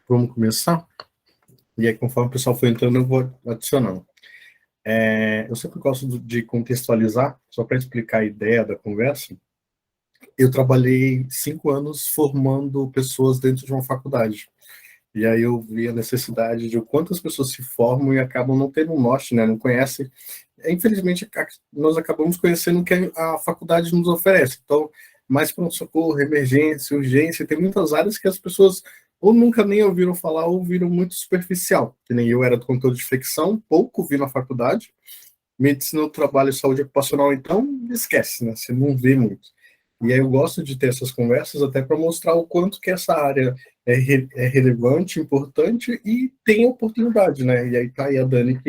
Vamos começar? E aí, conforme o pessoal for entrando, eu vou adicionando. Eu sempre gosto de contextualizar, só para explicar a ideia da conversa. Eu trabalhei 5 anos formando pessoas dentro de uma faculdade. E aí eu vi a necessidade de quantas pessoas se formam e acabam não tendo um norte, né? Não conhecem. Infelizmente, nós acabamos conhecendo o que a faculdade nos oferece. Então, mais pronto-socorro, emergência, urgência, tem muitas áreas que as pessoas ou nunca nem ouviram falar ou viram muito superficial. Que nem eu era do controle de infecção, pouco vi na faculdade. Medicina do trabalho e saúde ocupacional, então, esquece, né? Você não vê muito. E aí eu gosto de ter essas conversas até para mostrar o quanto que essa área é relevante, importante e tem oportunidade, né? E aí tá aí a Dani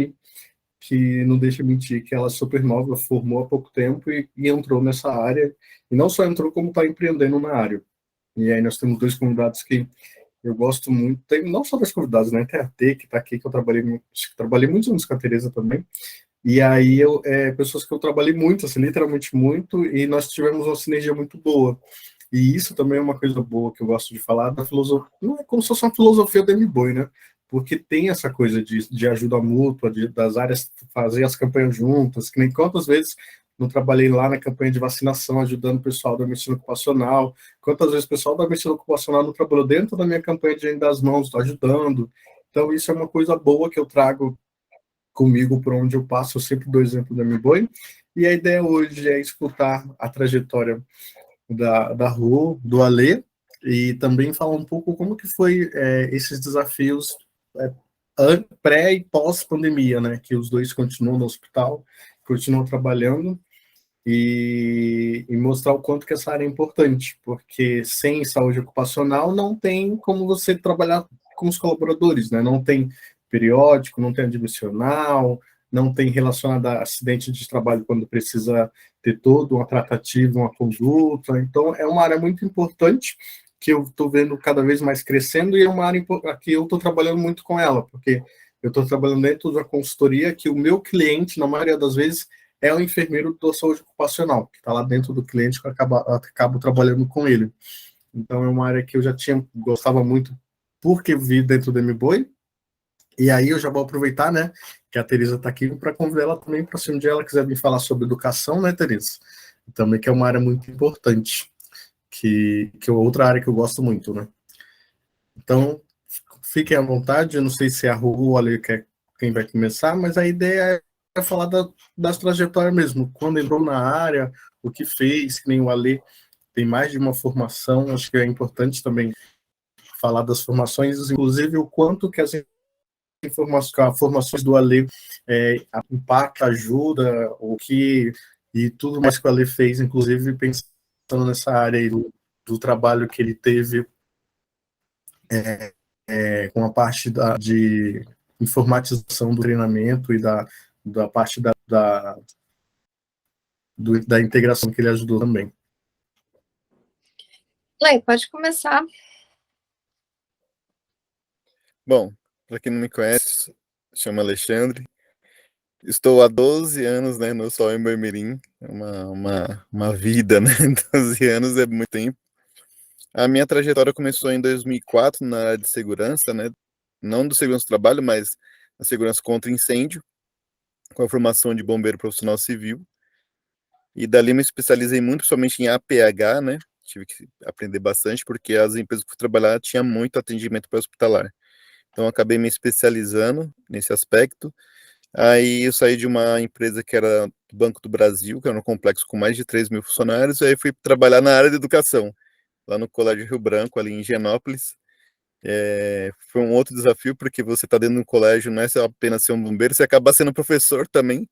que não deixa mentir que ela é super nova, formou há pouco tempo e entrou nessa área. E não só entrou, como está empreendendo na área. E aí nós temos dois convidados que eu gosto muito, tem, não só das convidadas, né? Tem a T, que está aqui, que eu trabalhei muitos anos com a Tereza também. E aí, pessoas que eu trabalhei muito, assim, literalmente muito, e nós tivemos uma sinergia muito boa. E isso também é uma coisa boa que eu gosto de falar da filosofia. Não é como se fosse uma filosofia do MBOI, né? Porque tem essa coisa de ajuda mútua, das áreas fazer as campanhas juntas, que nem quantas vezes não trabalhei lá na campanha de vacinação, ajudando o pessoal da medicina ocupacional, quantas vezes o pessoal da medicina ocupacional não trabalhou dentro da minha campanha de Higiene das Mãos, ajudando. Então, isso é uma coisa boa que eu trago comigo por onde eu passo, eu sempre dou exemplo da MBOI. E a ideia hoje é escutar a trajetória da Rô, do Alê, e também falar um pouco como que foi esses desafios é, pré e pós-pandemia, né? Que os dois continuam no hospital, continuam trabalhando, e mostrar o quanto que essa área é importante, porque sem saúde ocupacional não tem como você trabalhar com os colaboradores, né? Não tem periódico, não tem admissional, não tem relacionado a acidente de trabalho quando precisa ter todo uma tratativa, uma conduta. Então, é uma área muito importante que eu estou vendo cada vez mais crescendo e é uma área que eu estou trabalhando muito com ela, porque eu estou trabalhando dentro de uma consultoria que o meu cliente, na maioria das vezes, é o enfermeiro da saúde ocupacional, que está lá dentro do cliente, que eu acabo trabalhando com ele. Então, é uma área que eu já gostava muito, porque vi dentro do MBOI, e aí eu já vou aproveitar, né, que a Teresa está aqui, para convidar ela também para se um dia ela quiser vir falar sobre educação, né, Teresa? Também que é uma área muito importante, que é outra área que eu gosto muito, né? Então, fiquem à vontade, eu não sei se é a Ru ali quem vai começar, mas a ideia é falar das trajetórias mesmo, quando entrou na área, o que fez, que nem o Ale tem mais de uma formação, acho que é importante também falar das formações, inclusive o quanto que as formações do Ale impacta, ajuda, o que e tudo mais que o Ale fez, inclusive pensando nessa área aí do trabalho que ele teve com a parte de informatização do treinamento e da parte da integração que ele ajudou também. Lei, pode começar. Bom, para quem não me conhece, chamo Alexandre. Estou há 12 anos, né, no Sol em Boimirim. É uma vida, né? 12 anos é muito tempo. A minha trajetória começou em 2004 na área de segurança, né? Não do segurança do trabalho, mas na segurança contra incêndio, com a formação de bombeiro profissional civil. E dali me especializei muito, principalmente em APH, né? Tive que aprender bastante, porque as empresas que eu fui trabalhar tinham muito atendimento pré-hospitalar. Então, acabei me especializando nesse aspecto. Aí, eu saí de uma empresa que era do Banco do Brasil, que era um complexo com mais de 3 mil funcionários, e aí fui trabalhar na área de educação, lá no Colégio Rio Branco, ali em Higienópolis. Foi um outro desafio, porque você está dentro de um colégio, não é só apenas ser um bombeiro, você acaba sendo professor também,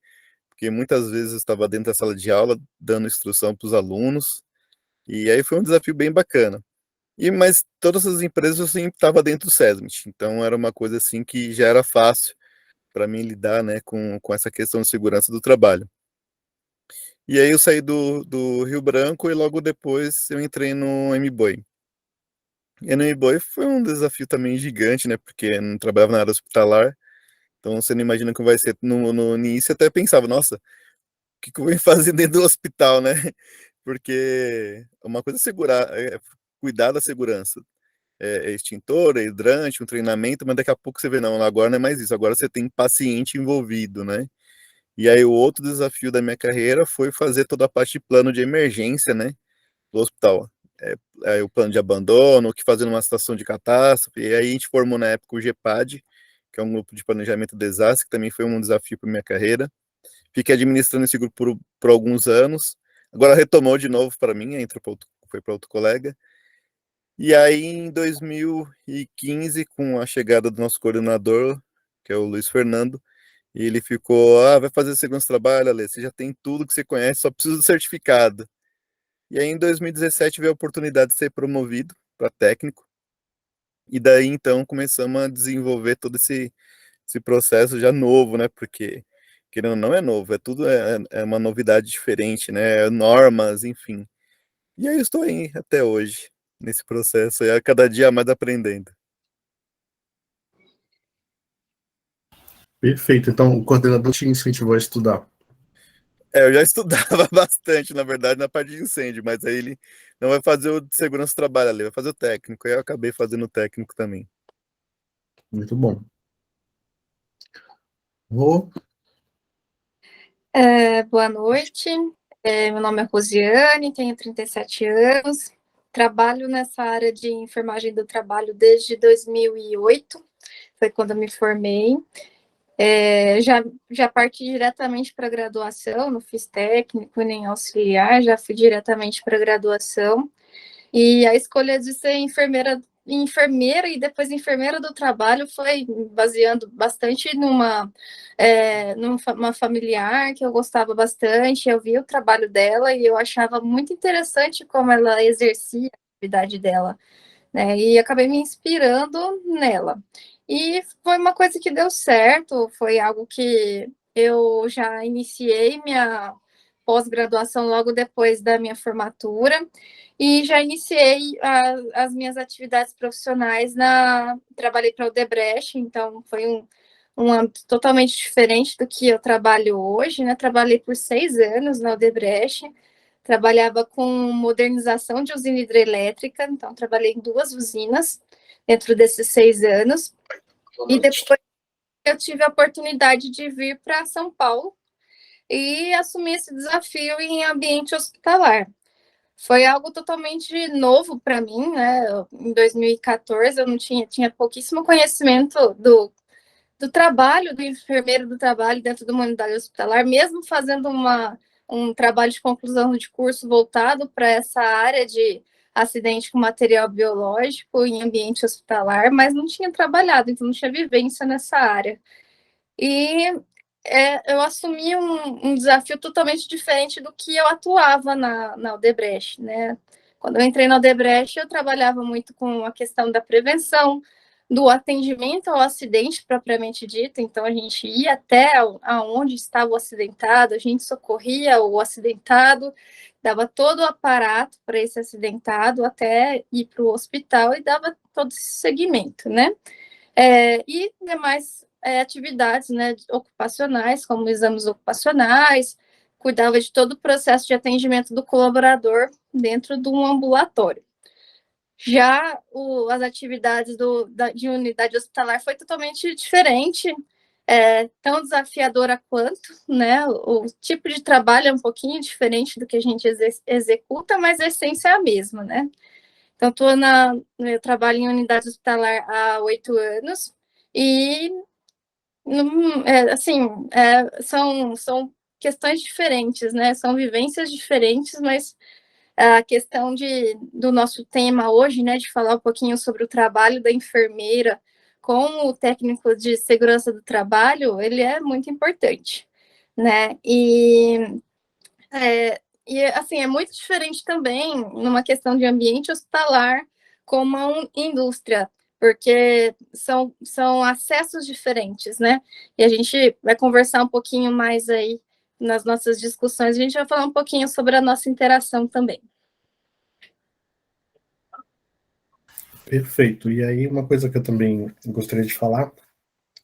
porque muitas vezes eu estava dentro da sala de aula, dando instrução para os alunos, e aí foi um desafio bem bacana. Mas todas as empresas eu sempre estava dentro do SESMIT, então era uma coisa assim que já era fácil para mim lidar, né, com essa questão de segurança do trabalho. E aí eu saí do Rio Branco e logo depois eu entrei no MBOI. E no MBOI foi um desafio também gigante, né, porque eu não trabalhava na área hospitalar, então você não imagina como vai ser. No início eu até pensava, nossa, o que eu vou fazer dentro do hospital, né? Porque uma coisa é segurar, cuidar da segurança. extintor, hidrante, um treinamento, mas daqui a pouco você vê, não, agora não é mais isso, agora você tem paciente envolvido, né? E aí o outro desafio da minha carreira foi fazer toda a parte de plano de emergência, né, do hospital. O plano de abandono, o que fazer numa situação de catástrofe, e aí a gente formou na época o GEPAD, que é um grupo de planejamento de desastre, que também foi um desafio para minha carreira. Fiquei administrando esse grupo por alguns anos, agora retomou de novo para mim, foi para outro colega. E aí, em 2015, com a chegada do nosso coordenador, que é o Luiz Fernando, ele ficou, vai fazer segurança do trabalho, Ale, você já tem tudo que você conhece, só precisa do certificado. E aí, em 2017, veio a oportunidade de ser promovido para técnico, e daí, então, começamos a desenvolver todo esse processo já novo, né, porque, querendo ou não, é novo, é uma novidade diferente, né, normas, enfim. E aí, eu estou aí até hoje, nesse processo, e a cada dia mais aprendendo. Perfeito. Então, o coordenador te incentivou a estudar. Eu já estudava bastante, na verdade, na parte de incêndio, mas aí ele não vai fazer o de segurança do trabalho ali, vai fazer o técnico. Aí eu acabei fazendo o técnico também. Muito bom. Vou. Boa noite, meu nome é Rosiane, tenho 37 anos, trabalho nessa área de enfermagem do trabalho desde 2008, foi quando eu me formei. Já parti diretamente para a graduação, não fiz técnico nem auxiliar, já fui diretamente para a graduação. E a escolha de ser enfermeira e depois enfermeira do trabalho foi baseando bastante numa familiar que eu gostava bastante. Eu via o trabalho dela e eu achava muito interessante como ela exercia a atividade dela, né? E acabei me inspirando nela. E foi uma coisa que deu certo, foi algo que eu já iniciei minha pós-graduação logo depois da minha formatura e já iniciei as minhas atividades profissionais trabalhei para o Odebrecht, então foi um âmbito totalmente diferente do que eu trabalho hoje, né? Trabalhei por 6 anos na Odebrecht, trabalhava com modernização de usina hidrelétrica, então trabalhei em 2 usinas dentro desses 6 anos, e depois eu tive a oportunidade de vir para São Paulo e assumir esse desafio em ambiente hospitalar. Foi algo totalmente novo para mim, né? Em 2014 eu não tinha pouquíssimo conhecimento do trabalho do enfermeiro do trabalho dentro de uma unidade hospitalar, mesmo fazendo um trabalho de conclusão de curso voltado para essa área de acidente com material biológico em ambiente hospitalar, mas não tinha trabalhado, então não tinha vivência nessa área. E eu assumi um desafio totalmente diferente do que eu atuava na Odebrecht, né? Quando eu entrei na Odebrecht, eu trabalhava muito com a questão da prevenção, do atendimento ao acidente propriamente dito, então a gente ia até aonde estava o acidentado, a gente socorria o acidentado, dava todo o aparato para esse acidentado até ir para o hospital e dava todo esse segmento, né? E demais atividades, né, ocupacionais, como exames ocupacionais, cuidava de todo o processo de atendimento do colaborador dentro de um ambulatório. Já as atividades de unidade hospitalar foi totalmente diferente, tão desafiadora quanto, né? O tipo de trabalho é um pouquinho diferente do que a gente executa, mas a essência é a mesma, né? Então, eu trabalho em unidade hospitalar há 8 anos e, assim, são questões diferentes, né? São vivências diferentes, mas a questão do nosso tema hoje, né, de falar um pouquinho sobre o trabalho da enfermeira com o técnico de segurança do trabalho, ele é muito importante, né? Assim, é muito diferente também numa questão de ambiente hospitalar como uma indústria, porque são acessos diferentes, né? E a gente vai conversar um pouquinho mais aí nas nossas discussões, a gente vai falar um pouquinho sobre a nossa interação também. Perfeito. E aí, uma coisa que eu também gostaria de falar,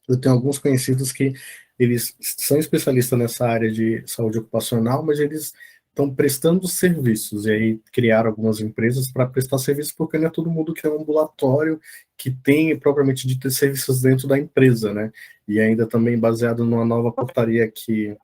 eu tenho alguns conhecidos que eles são especialistas nessa área de saúde ocupacional, mas eles estão prestando serviços, e aí criaram algumas empresas para prestar serviços, porque não é todo mundo que é um ambulatório que tem propriamente dito serviços dentro da empresa, né? E ainda também baseado numa nova portaria que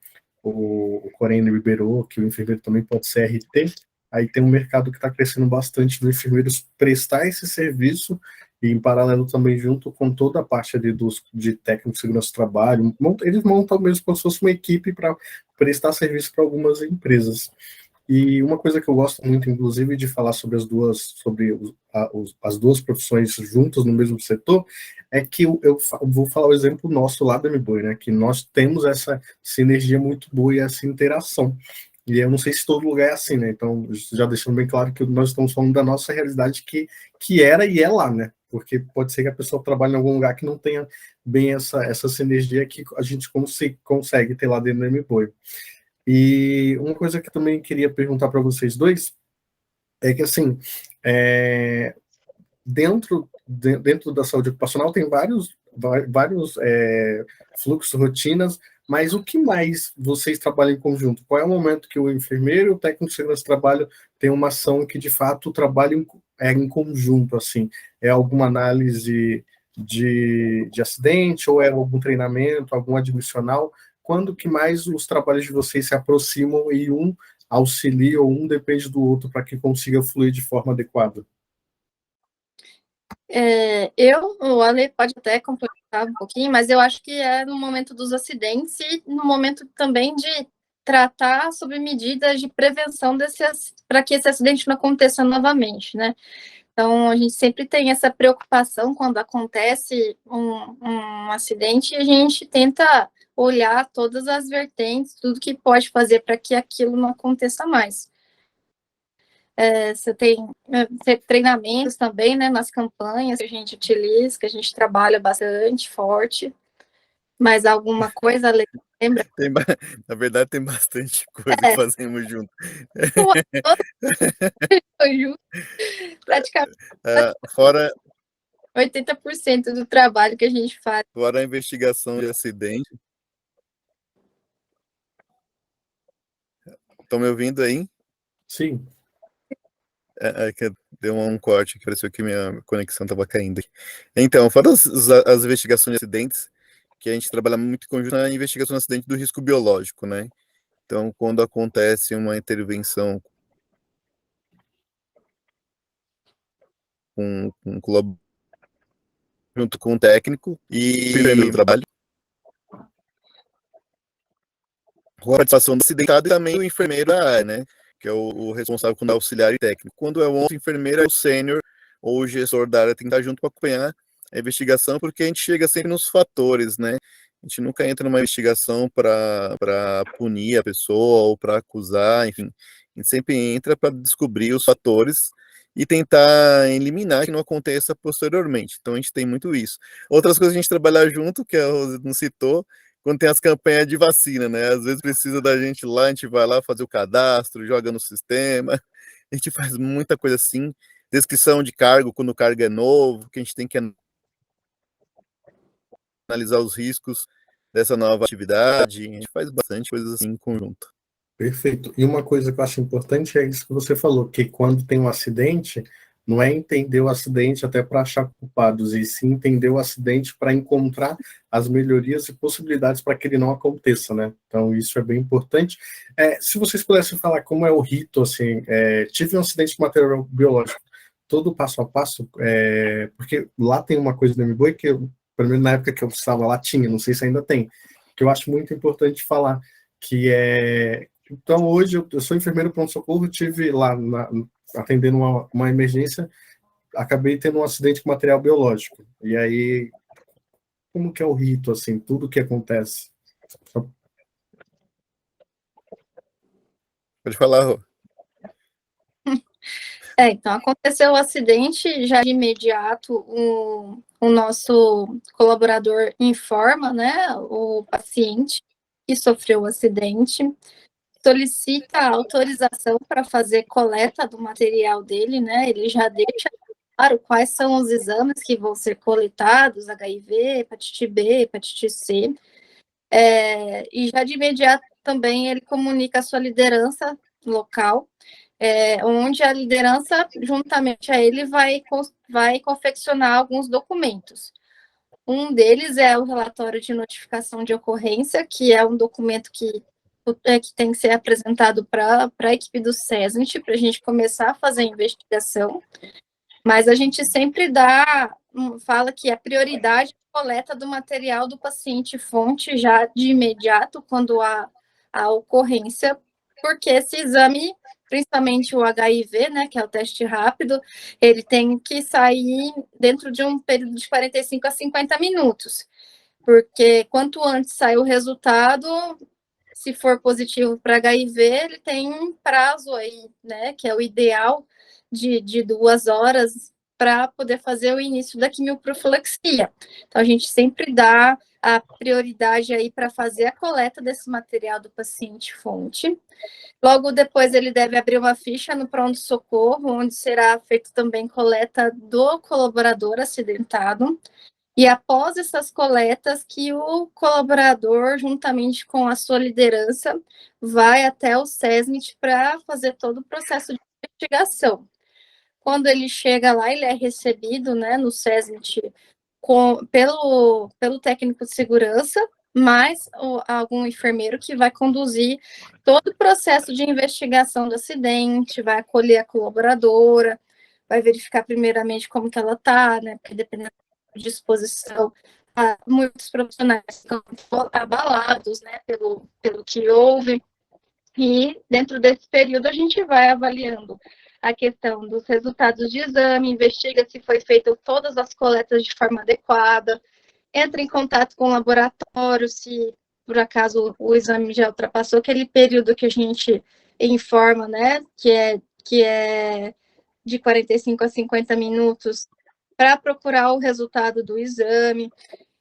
o Corene liberou, que o enfermeiro também pode ser RT, aí tem um mercado que está crescendo bastante dos enfermeiros prestar esse serviço, e em paralelo também junto com toda a parte ali de técnico de segurança do trabalho, eles montam mesmo como se fosse uma equipe para prestar serviço para algumas empresas. E uma coisa que eu gosto muito, inclusive, de falar sobre as duas profissões juntas no mesmo setor, é que eu vou falar o exemplo nosso lá do MBoi, né? Que nós temos essa sinergia muito boa e essa interação. E eu não sei se todo lugar é assim, né? Então, já deixando bem claro que nós estamos falando da nossa realidade que era e é lá, né? Porque pode ser que a pessoa trabalhe em algum lugar que não tenha bem essa sinergia que a gente consegue ter lá dentro do MBoi. E uma coisa que eu também queria perguntar para vocês dois é que, assim, dentro da saúde ocupacional tem vários fluxos, rotinas, mas o que mais vocês trabalham em conjunto? Qual é o momento que o enfermeiro e o técnico de segurança do trabalho tem uma ação que, de fato, trabalham em conjunto, assim? É alguma análise de acidente, ou é algum treinamento, algum admissional? Quando que mais os trabalhos de vocês se aproximam e um auxilia ou um depende do outro para que consiga fluir de forma adequada? O Ale pode até complementar um pouquinho, mas eu acho que é no momento dos acidentes e no momento também de tratar sobre medidas de prevenção para que esse acidente não aconteça novamente, né? Então, a gente sempre tem essa preocupação quando acontece um acidente, e a gente tenta olhar todas as vertentes, tudo que pode fazer para que aquilo não aconteça mais. Você tem treinamentos também, né, nas campanhas que a gente utiliza, que a gente trabalha bastante forte. Mais alguma coisa, lembra? Na verdade, tem bastante coisa que fazemos junto. Praticamente Fora 80% do trabalho que a gente faz. Fora a investigação de acidente. Estão me ouvindo aí? Sim. Que deu um corte, que pareceu que minha conexão estava caindo. Então, fora as investigações de acidentes, que a gente trabalha muito em conjunto na investigação de acidente do risco biológico, né? Então, quando acontece uma intervenção junto com o técnico e o trabalho, com a participação do acidentado e também o enfermeiro da área, né? Que é o responsável quando é auxiliar e técnico. Quando é o outro enfermeiro, é o sênior ou o gestor da área, tem que estar junto para acompanhar a investigação, porque a gente chega sempre nos fatores, né? A gente nunca entra numa investigação para punir a pessoa ou para acusar, enfim. A gente sempre entra para descobrir os fatores e tentar eliminar que não aconteça posteriormente. Então a gente tem muito isso. Outras coisas que a gente trabalha junto, que a Rose não citou, quando tem as campanhas de vacina, né? Às vezes precisa da gente lá, a gente vai lá fazer o cadastro, joga no sistema. A gente faz muita coisa assim. Descrição de cargo, quando o cargo é novo, que a gente tem que analisar os riscos dessa nova atividade. A gente faz bastante coisas assim em conjunto. Perfeito. E uma coisa que eu acho importante é isso que você falou, que quando tem um acidente, não é entender o acidente até para achar culpados, e sim entender o acidente para encontrar as melhorias e possibilidades para que ele não aconteça, né? Então, isso é bem importante. Se vocês pudessem falar como é o rito, assim, tive um acidente de material biológico, todo passo a passo, porque lá tem uma coisa do MBoi que, pelo menos na época que eu estava lá, tinha, não sei se ainda tem, que eu acho muito importante falar, que então, hoje eu sou enfermeiro pronto-socorro, tive lá atendendo uma emergência, acabei tendo um acidente com material biológico. E aí, como que é o rito, assim, tudo que acontece? Pode falar, Rô. Então, aconteceu o acidente, já de imediato o nosso colaborador informa, né, o paciente que sofreu o acidente, solicita a autorização para fazer coleta do material dele, né, ele já deixa claro quais são os exames que vão ser coletados, HIV, hepatite B, hepatite C, e já de imediato também ele comunica a sua liderança local, onde a liderança, juntamente a ele, vai confeccionar alguns documentos. Um deles é o relatório de notificação de ocorrência, que é um documento que tem que ser apresentado para a equipe do SESMIT, para a gente começar a fazer a investigação. Mas a gente sempre fala que a prioridade é a coleta do material do paciente-fonte já de imediato, quando há a ocorrência, porque esse exame, principalmente o HIV, né, que é o teste rápido, ele tem que sair dentro de um período de 45 a 50 minutos, porque quanto antes sai o resultado, se for positivo para HIV, ele tem um prazo aí, né, que é o ideal de 2 horas para poder fazer o início da quimioprofilaxia. Então, a gente sempre dá a prioridade aí para fazer a coleta desse material do paciente-fonte. Logo depois, ele deve abrir uma ficha no pronto-socorro, onde será feito também coleta do colaborador acidentado. E após essas coletas, que o colaborador, juntamente com a sua liderança, vai até o SESMIT para fazer todo o processo de investigação. Quando ele chega lá, ele é recebido, né, no SESMIT pelo técnico de segurança, mais algum enfermeiro que vai conduzir todo o processo de investigação do acidente, vai acolher a colaboradora, vai verificar primeiramente como que ela está, né, porque dependendo da disposição, muitos profissionais ficam abalados, né, pelo que houve, e dentro desse período a gente vai avaliando a questão dos resultados de exame, investiga se foi feita todas as coletas de forma adequada, entra em contato com o laboratório, se por acaso o exame já ultrapassou aquele período que a gente informa, né, que é de 45 a 50 minutos, para procurar o resultado do exame.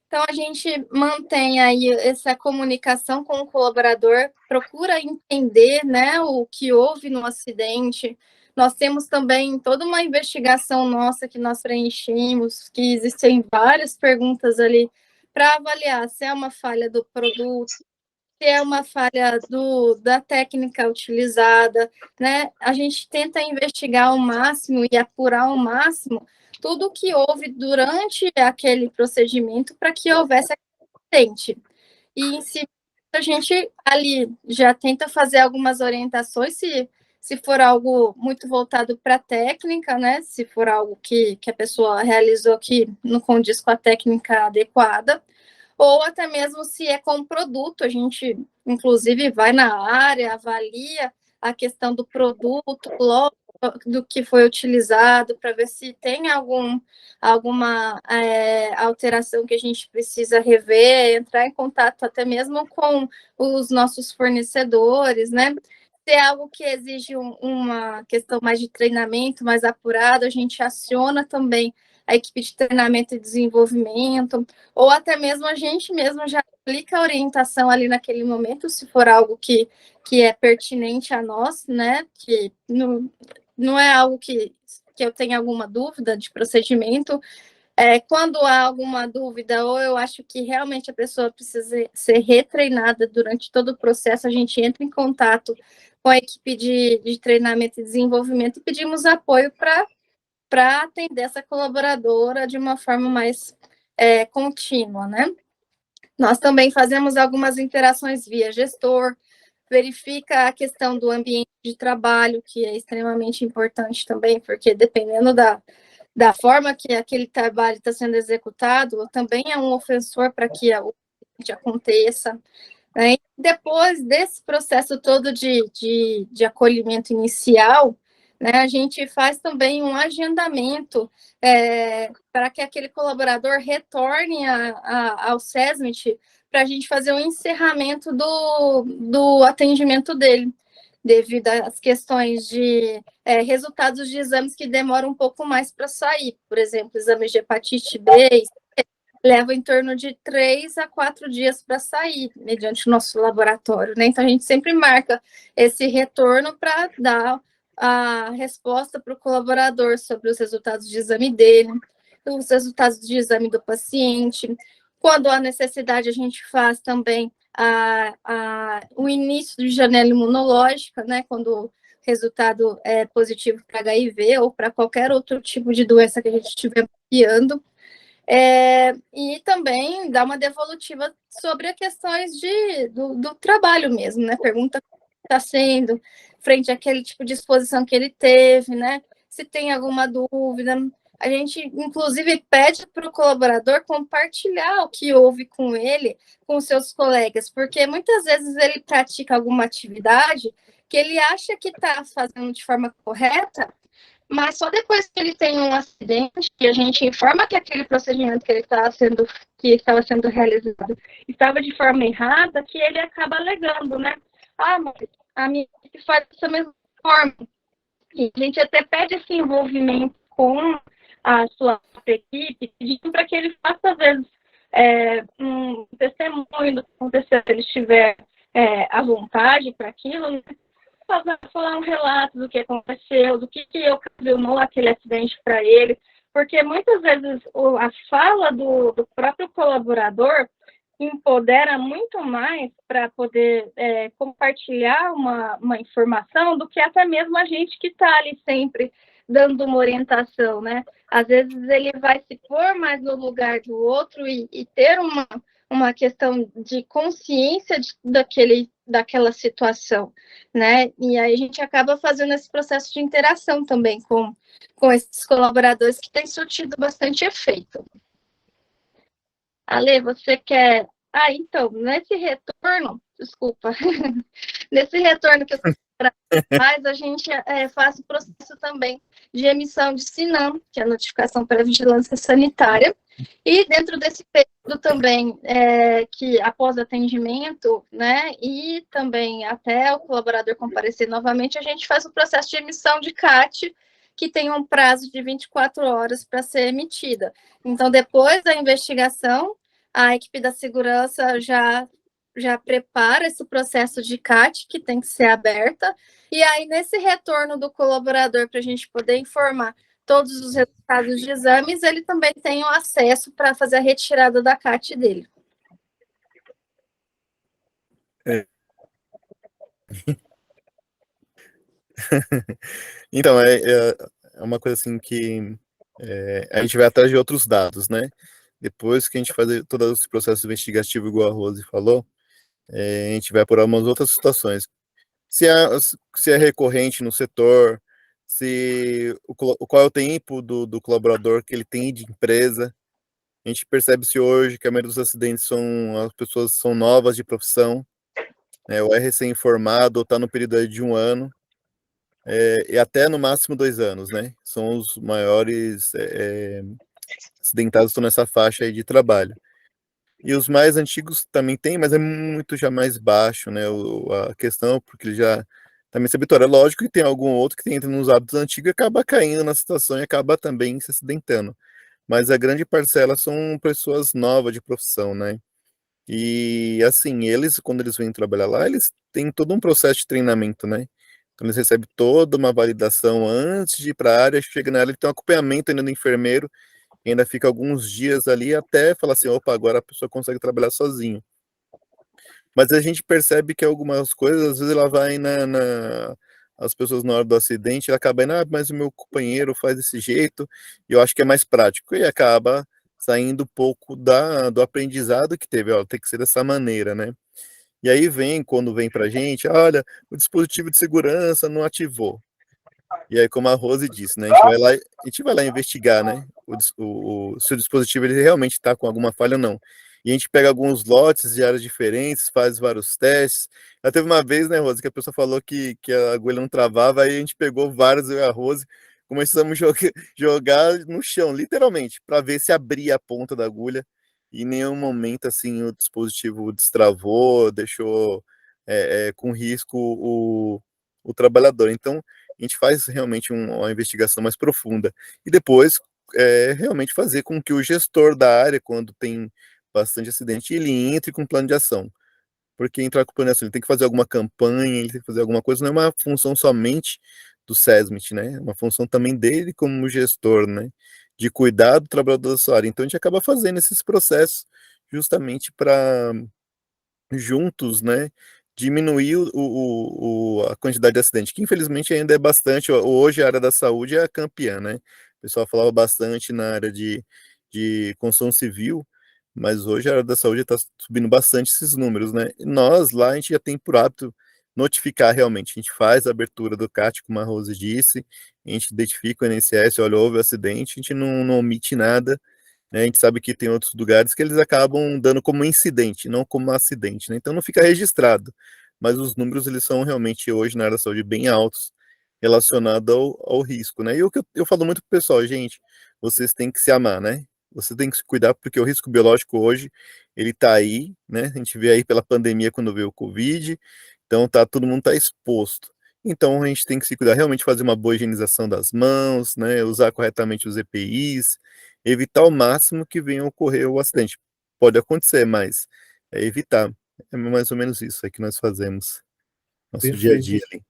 Então, a gente mantém aí essa comunicação com o colaborador, procura entender, né, o que houve no acidente. Nós temos também toda uma investigação nossa que nós preenchemos, que existem várias perguntas ali para avaliar se é uma falha do produto, se é uma falha da técnica utilizada, né? A gente tenta investigar ao máximo e apurar ao máximo tudo o que houve durante aquele procedimento para que houvesse acidente. E em si, a gente ali já tenta fazer algumas orientações, se for algo muito voltado para a técnica, né? Se for algo que a pessoa realizou que não condiz com a técnica adequada, ou até mesmo se é com produto, a gente, inclusive, vai na área, avalia a questão do produto, do que foi utilizado, para ver se tem alguma alteração que a gente precisa rever, entrar em contato até mesmo com os nossos fornecedores, né? Se é algo que exige uma questão mais de treinamento, mais apurado, a gente aciona também a equipe de treinamento e desenvolvimento, ou até mesmo a gente mesmo já aplica a orientação ali naquele momento, se for algo que é pertinente a nós, né, que não é algo que eu tenha alguma dúvida de procedimento. Quando há alguma dúvida, ou eu acho que realmente a pessoa precisa ser retreinada durante todo o processo, a gente entra em contato com a equipe de treinamento e desenvolvimento e pedimos apoio para atender essa colaboradora de uma forma mais contínua, né? Nós também fazemos algumas interações via gestor, verifica a questão do ambiente de trabalho, que é extremamente importante também, porque dependendo da forma que aquele trabalho está sendo executado, também é um ofensor para que o acidente aconteça. Né? Depois desse processo todo de acolhimento inicial, né, a gente faz também um agendamento para que aquele colaborador retorne ao SESMIT para a gente fazer o encerramento do atendimento dele, devido às questões de resultados de exames que demoram um pouco mais para sair. Por exemplo, exames de hepatite B leva em torno de 3 a 4 dias para sair, mediante o nosso laboratório, né? Então, a gente sempre marca esse retorno para dar a resposta para o colaborador sobre os resultados de exame dele, os resultados de exame do paciente. Quando há necessidade, a gente faz também o início de janela imunológica, né, quando o resultado é positivo para HIV ou para qualquer outro tipo de doença que a gente estiver mapeando. E também dá uma devolutiva sobre as questões do trabalho mesmo, né? Pergunta como está sendo, frente àquele tipo de exposição que ele teve, né? Se tem alguma dúvida. A gente, inclusive, pede para o colaborador compartilhar o que houve com ele, com seus colegas, porque muitas vezes ele pratica alguma atividade que ele acha que está fazendo de forma correta, mas só depois que ele tem um acidente, que a gente informa que aquele procedimento que estava sendo realizado estava de forma errada, que ele acaba alegando, né? Ah, mas a minha equipe faz dessa mesma forma. E a gente até pede esse envolvimento com a sua equipe, pedindo para que ele faça, às vezes, um testemunho do que aconteceu, se ele estiver à vontade para aquilo, né? Falar um relato do que aconteceu, do que ocasionou aquele acidente para ele, porque muitas vezes a fala do próprio colaborador empodera muito mais para poder compartilhar uma informação do que até mesmo a gente que está ali sempre dando uma orientação, né? Às vezes ele vai se pôr mais no lugar do outro e ter uma questão de consciência daquela situação, né? E aí a gente acaba fazendo esse processo de interação também com esses colaboradores que tem surtido bastante efeito. Ale, você quer... então, nesse retorno, desculpa, nesse retorno que eu faz, a gente faz o processo também de emissão de SINAM, que é a notificação para vigilância sanitária, e dentro desse período também, que após atendimento, né, e também até o colaborador comparecer novamente, a gente faz o processo de emissão de CAT, que tem um prazo de 24 horas para ser emitida. Então, depois da investigação, a equipe da segurança já prepara esse processo de CAT, que tem que ser aberta, e aí, nesse retorno do colaborador, para a gente poder informar todos os resultados de exames, ele também tem o acesso para fazer a retirada da CAT dele. Então, é uma coisa assim que a gente vai atrás de outros dados, né? Depois que a gente faz todo esse processo investigativo, igual a Rose falou, a gente vai por algumas outras situações. Se é recorrente no setor, qual é o tempo do colaborador que ele tem de empresa. A gente percebe-se hoje que a maioria dos acidentes as pessoas são novas de profissão, né, ou é recém-formado, ou está no período aí de 1 ano, e até no máximo 2 anos, né? São os maiores acidentados, estão nessa faixa aí de trabalho. E os mais antigos também tem, mas é muito já mais baixo, né? A questão, porque ele já também se habituou. É lógico que tem algum outro que entra nos hábitos antigos e acaba caindo na situação e acaba também se acidentando. Mas a grande parcela são pessoas novas de profissão, né? E assim, quando eles vêm trabalhar lá, eles têm todo um processo de treinamento, né? Então eles recebem toda uma validação antes de ir para a área, chega na área, ele tem um acompanhamento ainda do enfermeiro, e ainda fica alguns dias ali até falar assim, opa, agora a pessoa consegue trabalhar sozinho. Mas a gente percebe que algumas coisas, às vezes ela vai as pessoas na hora do acidente, ela acaba indo, mas o meu companheiro faz desse jeito, e eu acho que é mais prático, e acaba saindo um pouco do aprendizado que teve, ó, tem que ser dessa maneira, né? E aí quando vem pra gente, olha, o dispositivo de segurança não ativou. E aí, como a Rose disse, né, a gente vai lá investigar, né, se o dispositivo ele realmente está com alguma falha ou não. E a gente pega alguns lotes de áreas diferentes, faz vários testes. Já teve uma vez, né, Rose, que a pessoa falou que a agulha não travava, aí a gente pegou vários, eu e a Rose, começamos a jogar no chão, literalmente, para ver se abria a ponta da agulha. E em nenhum momento, assim, o dispositivo destravou, deixou com risco o trabalhador. Então, a gente faz realmente uma investigação mais profunda. E depois, realmente fazer com que o gestor da área, quando tem bastante acidente, ele entre com um plano de ação. Porque entrar com o plano de ação, ele tem que fazer alguma campanha, ele tem que fazer alguma coisa, não é uma função somente do SESMIT, né? É uma função também dele como gestor, né? De cuidar do trabalhador da sua área. Então, a gente acaba fazendo esses processos justamente para juntos, né, diminuir a quantidade de acidente, que infelizmente ainda é bastante. Hoje a área da saúde é a campeã, né? O pessoal falava bastante na área de construção civil, mas hoje a área da saúde está subindo bastante esses números, né? E nós lá, a gente já tem por hábito notificar realmente, a gente faz a abertura do CAT, como a Rose disse, a gente identifica o INSS, olha, houve um acidente, a gente não omite nada, né? A gente sabe que tem outros lugares que eles acabam dando como incidente, não como acidente, né? Então não fica registrado, mas os números eles são realmente hoje na área da saúde bem altos relacionado ao risco, né? E o que eu falo muito pro pessoal, gente, vocês têm que se amar, né? Você tem que se cuidar porque o risco biológico hoje ele tá aí, né? A gente vê aí pela pandemia quando veio o Covid, então todo mundo tá exposto. Então a gente tem que se cuidar, realmente fazer uma boa higienização das mãos, né? Usar corretamente os EPIs, evitar ao máximo que venha a ocorrer o acidente. Pode acontecer, mas é evitar. É mais ou menos isso aí que nós fazemos, nosso dia a Perfeito. dia ali.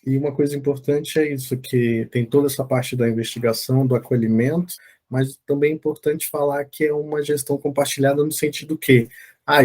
E uma coisa importante é isso, que tem toda essa parte da investigação, do acolhimento, mas também é importante falar que é uma gestão compartilhada no sentido que,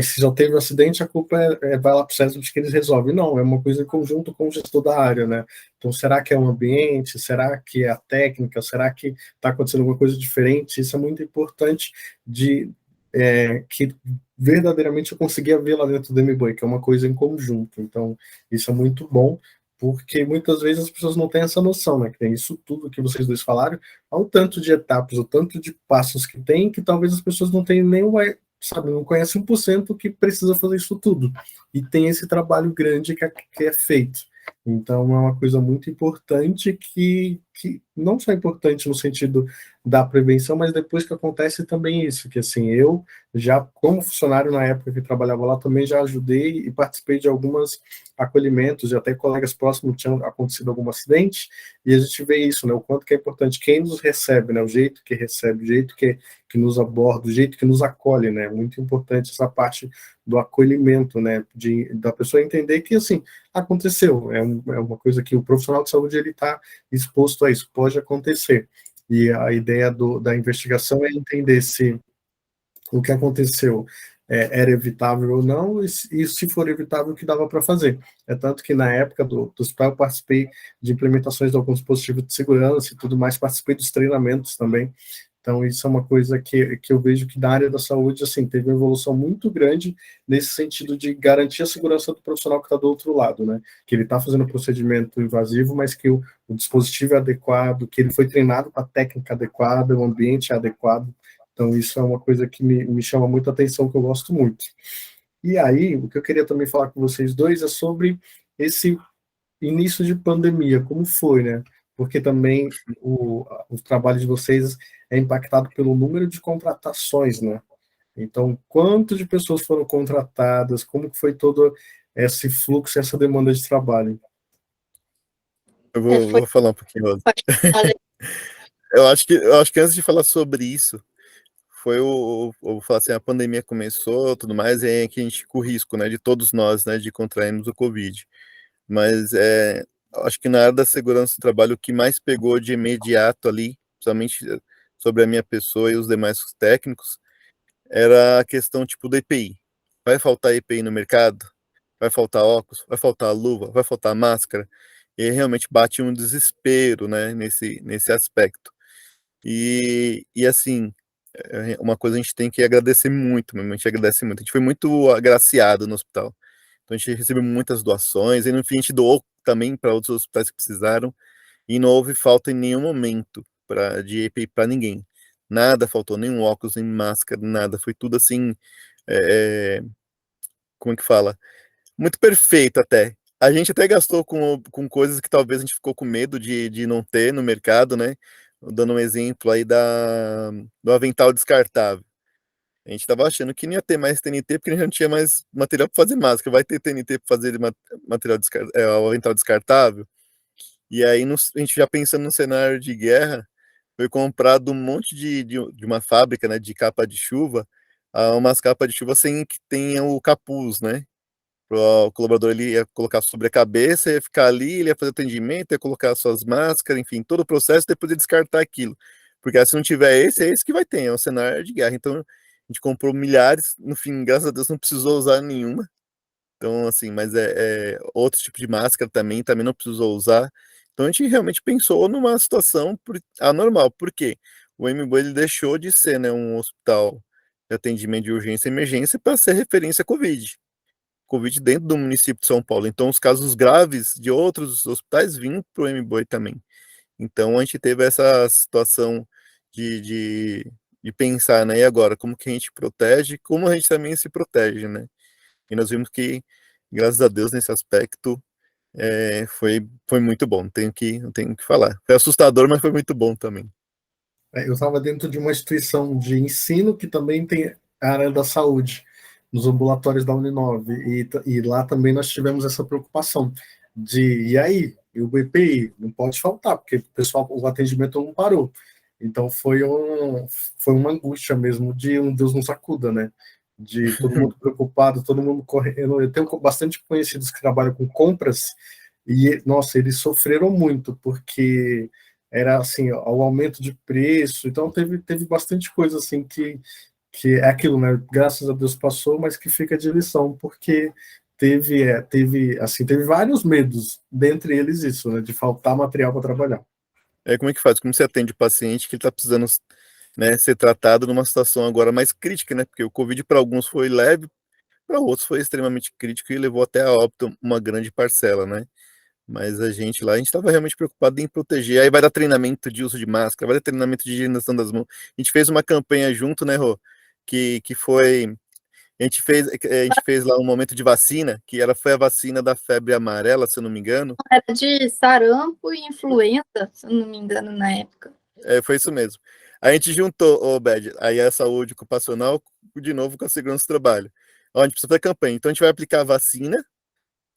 se já teve um acidente, a culpa vai lá para o CESB que eles resolvem. Não, é uma coisa em conjunto com o gestor da área, né? Então, será que é o ambiente? Será que é a técnica? Será que está acontecendo alguma coisa diferente? Isso é muito importante que verdadeiramente eu conseguia ver lá dentro do MBOI, que é uma coisa em conjunto. Então, isso é muito bom, porque muitas vezes as pessoas não têm essa noção, né? Que tem isso tudo que vocês dois falaram, há um tanto de etapas, o tanto de passos que tem, que talvez as pessoas não tenham nem, sabe, não conhecem 1% que precisa fazer isso tudo. E tem esse trabalho grande que é feito. Então, é uma coisa muito importante que não só é importante no sentido da prevenção, mas depois que acontece também isso, que assim, eu já, como funcionário na época que trabalhava lá, também já ajudei e participei de algumas acolhimentos, e até colegas próximos tinham acontecido algum acidente, e a gente vê isso, né, o quanto que é importante quem nos recebe, né, o jeito que recebe, o jeito que nos aborda, o jeito que nos acolhe, né, muito importante essa parte do acolhimento, né, da pessoa entender que, assim, aconteceu, é uma coisa que o profissional de saúde, ele está exposto a isso, pode acontecer, e a ideia da investigação é entender se o que aconteceu era evitável ou não, e se for evitável, o que dava para fazer. É tanto que na época do hospital eu participei de implementações de alguns dispositivos de segurança e tudo mais, participei dos treinamentos também. Então, isso é uma coisa que eu vejo que na área da saúde, assim, teve uma evolução muito grande nesse sentido de garantir a segurança do profissional que está do outro lado, né? Que ele está fazendo um procedimento invasivo, mas que o dispositivo é adequado, que ele foi treinado com a técnica adequada, o ambiente é adequado. Então, isso é uma coisa que me chama muita atenção, que eu gosto muito. E aí, o que eu queria também falar com vocês dois é sobre esse início de pandemia, como foi, né? Porque também o trabalho de vocês é impactado pelo número de contratações, né? Então, quanto de pessoas foram contratadas, como que foi todo esse fluxo, essa demanda de trabalho? Vou falar um pouquinho, Rosa. Eu acho que antes de falar sobre isso, foi vou falar assim, a pandemia começou, tudo mais, e aí que a gente com o risco, né, de todos nós, né, de contrairmos o Covid. Mas acho que na área da segurança do trabalho, o que mais pegou de imediato ali, principalmente sobre a minha pessoa e os demais técnicos, era a questão tipo do EPI. Vai faltar EPI no mercado? Vai faltar óculos? Vai faltar luva? Vai faltar máscara? E aí realmente bate um desespero, né, nesse aspecto. E assim, uma coisa a gente tem que agradecer muito, a gente agradece muito. A gente foi muito agraciado no hospital. Então a gente recebeu muitas doações, e no fim a gente doou também para outros hospitais que precisaram, e não houve falta em nenhum momento de EPI para ninguém. Nada faltou, nenhum óculos, nem máscara, nada. Foi tudo assim, como é que fala? Muito perfeito até. A gente até gastou com coisas que talvez a gente ficou com medo de não ter no mercado, né? Dando um exemplo aí do avental descartável. A gente estava achando que não ia ter mais TNT, porque a gente não tinha mais material para fazer máscara. Vai ter TNT para fazer material o avental descartável. E aí, a gente já pensando no cenário de guerra, foi comprado um monte de uma fábrica, né, de capa de chuva, umas capas de chuva sem que tenha o capuz, né? O colaborador ele ia colocar sobre a cabeça, ia ficar ali, ele ia fazer atendimento, ia colocar suas máscaras, enfim, todo o processo, depois ia descartar aquilo. Porque se não tiver esse, é esse que vai ter, é um cenário de guerra. Então, a gente comprou milhares, no fim, graças a Deus, não precisou usar nenhuma, Então, assim, mas outro tipo de máscara também não precisou usar. Então, a gente realmente pensou numa situação anormal. Por quê? O MBOE ele deixou de ser, né, um hospital de atendimento de urgência e emergência para ser referência Covid. Covid dentro do município de São Paulo. Então, os casos graves de outros hospitais vinham para o MBOE também. Então, a gente teve essa situação de pensar, né, e agora, como que a gente protege, como a gente também se protege, né? E nós vimos que, graças a Deus, nesse aspecto, foi muito bom, não tenho que falar. Foi assustador, mas foi muito bom também. Eu estava dentro de uma instituição de ensino que também tem a área da saúde, nos ambulatórios da Uninove, e lá também nós tivemos essa preocupação e aí, e o BPI, não pode faltar, porque o atendimento não parou. Então foi uma angústia mesmo de um Deus nos acuda, né? De todo mundo preocupado, todo mundo correndo. Eu tenho bastante conhecidos que trabalham com compras, e, nossa, eles sofreram muito, porque era assim, o aumento de preço, então teve bastante coisa assim que é aquilo, né? Graças a Deus passou, mas que fica de lição, porque teve vários medos, dentre eles isso, né? De faltar material para trabalhar. Como é que faz? Como você atende o paciente que ele está precisando, né, ser tratado numa situação agora mais crítica, né? Porque o Covid para alguns foi leve, para outros foi extremamente crítico e levou até a óbito uma grande parcela, né? Mas a gente lá, a gente estava realmente preocupado em proteger. Aí vai dar treinamento de uso de máscara, vai dar treinamento de higienização das mãos. A gente fez uma campanha junto, né, Rô? Que foi. A gente fez lá um momento de vacina, foi a vacina da febre amarela, se eu não me engano. Era de sarampo e influenza, se eu não me engano, na época. Foi isso mesmo. A gente juntou, Bed, aí a saúde ocupacional de novo com a segurança do trabalho. Ó, a gente precisa fazer campanha. Então a gente vai aplicar a vacina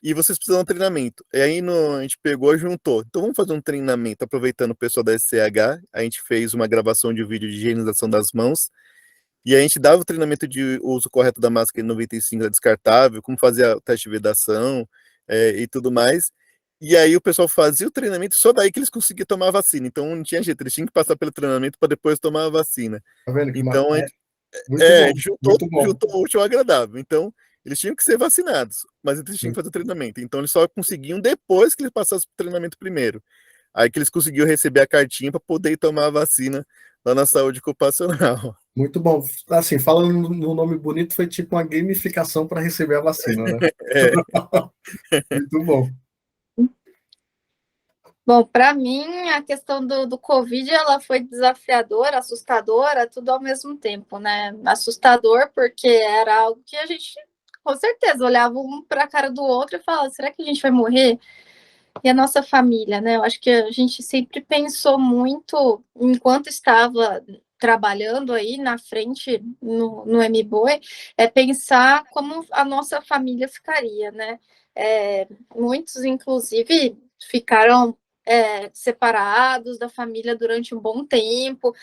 e vocês precisam de um treinamento. E aí a gente pegou e juntou. Então vamos fazer um treinamento aproveitando o pessoal da SCH. A gente fez uma gravação de um vídeo de higienização das mãos. E a gente dava o treinamento de uso correto da máscara N95 da descartável, como fazer o teste de vedação e tudo mais. E aí o pessoal fazia o treinamento, só daí que eles conseguiam tomar a vacina. Então não tinha jeito, eles tinham que passar pelo treinamento para depois tomar a vacina. Tá vendo que Então muito a bom, gente juntou, muito bom. juntou o útil ao agradável. Então eles tinham que ser vacinados, mas eles tinham que fazer o treinamento. Então eles só conseguiam depois que eles passassem o treinamento primeiro. Aí que eles conseguiam receber a cartinha para poder tomar a vacina lá na saúde ocupacional. Muito bom. Assim, falando no nome bonito, foi tipo uma gamificação para receber a vacina, né? É. Muito bom. Bom, para mim, a questão do Covid, ela foi desafiadora, assustadora, tudo ao mesmo tempo, né? Assustador porque era algo que a gente, com certeza, olhava um para a cara do outro e falava, será que a gente vai morrer? E a nossa família, né? Eu acho que a gente sempre pensou muito, enquanto estava trabalhando aí na frente no MBOE, pensar como a nossa família ficaria, né? Muitos, inclusive, ficaram separados da família durante um bom tempo,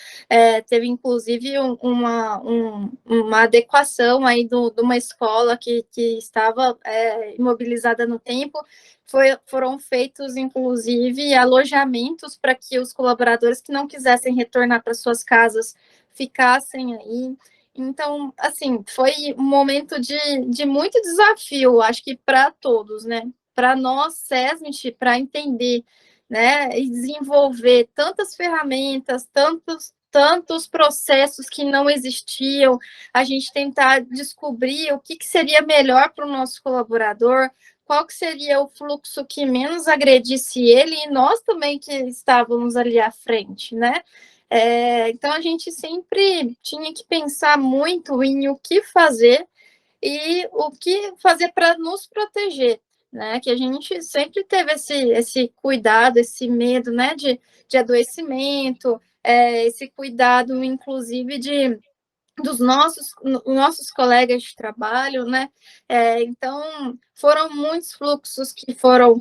teve inclusive uma adequação aí de uma escola que estava imobilizada no tempo, foram feitos, inclusive, alojamentos para que os colaboradores que não quisessem retornar para suas casas ficassem aí. Então, assim, foi um momento de muito desafio, acho que para todos, né? Para nós, SESMIT, para entender, né, e desenvolver tantas ferramentas, tantos processos que não existiam, a gente tentar descobrir o que seria melhor para o nosso colaborador, qual que seria o fluxo que menos agredisse ele e nós também que estávamos ali à frente, né? Então a gente sempre tinha que pensar muito em o que fazer e o que fazer para nos proteger, né? Que a gente sempre teve esse cuidado, esse medo, né? De adoecimento, esse cuidado, inclusive, dos nossos colegas de trabalho, né? Então, foram muitos fluxos que foram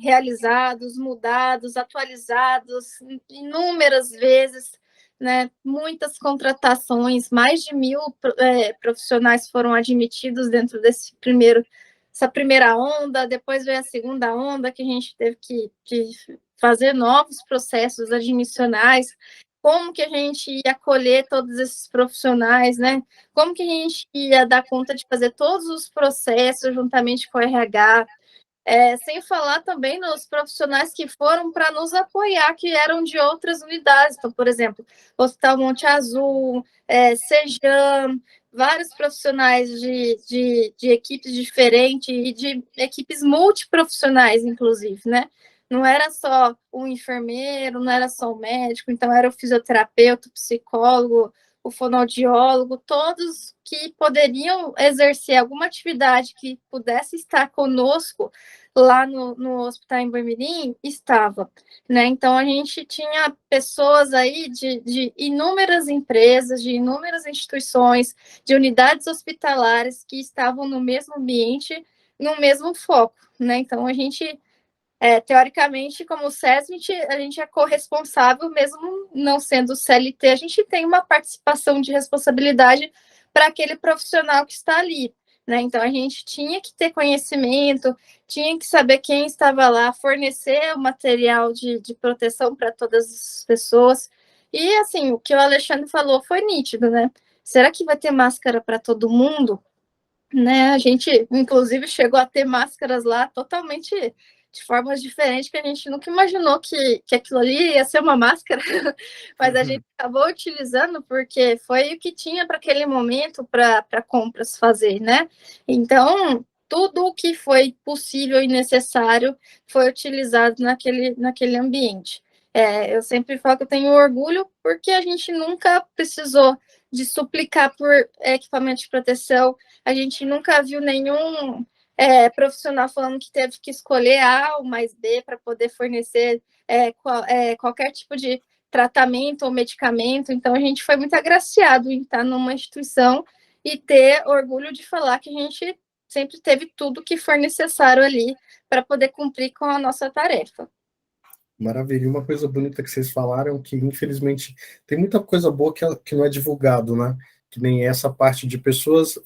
realizados, mudados, atualizados inúmeras vezes, né? Muitas contratações, mais de 1.000 profissionais foram admitidos dentro essa primeira onda, depois veio a segunda onda, que a gente teve que fazer novos processos admissionais, como que a gente ia acolher todos esses profissionais, né? Como que a gente ia dar conta de fazer todos os processos juntamente com o RH, sem falar também nos profissionais que foram para nos apoiar, que eram de outras unidades. Então, por exemplo, Hospital Monte Azul, Sejam, vários profissionais de equipes diferentes e de equipes multiprofissionais, inclusive, né? Não era só o enfermeiro, não era só o médico, então era o fisioterapeuta, o psicólogo, o fonoaudiólogo, todos que poderiam exercer alguma atividade que pudesse estar conosco lá no hospital em Boimirim, estava, né? Então, a gente tinha pessoas aí de inúmeras empresas, de inúmeras instituições, de unidades hospitalares que estavam no mesmo ambiente, no mesmo foco, né? Então, a gente teoricamente, como SESMIT, a gente é corresponsável, mesmo não sendo CLT, a gente tem uma participação de responsabilidade para aquele profissional que está ali, né? Então, a gente tinha que ter conhecimento, tinha que saber quem estava lá, fornecer o material de proteção para todas as pessoas. E, assim, o que o Alexandre falou foi nítido, né? Será que vai ter máscara para todo mundo? Né? A gente, inclusive, chegou a ter máscaras lá totalmente de formas diferentes que a gente nunca imaginou que aquilo ali ia ser uma máscara, mas a gente acabou utilizando porque foi o que tinha para aquele momento para compras fazer, né? Então, tudo o que foi possível e necessário foi utilizado naquele ambiente. Eu sempre falo que eu tenho orgulho porque a gente nunca precisou de suplicar por equipamento de proteção, a gente nunca viu nenhum profissional falando que teve que escolher A ou mais B para poder fornecer qualquer tipo de tratamento ou medicamento. Então, a gente foi muito agraciado em estar numa instituição e ter orgulho de falar que a gente sempre teve tudo que for necessário ali para poder cumprir com a nossa tarefa. Maravilha. E uma coisa bonita que vocês falaram, que infelizmente tem muita coisa boa que não é divulgado, né? Que nem essa parte de pessoas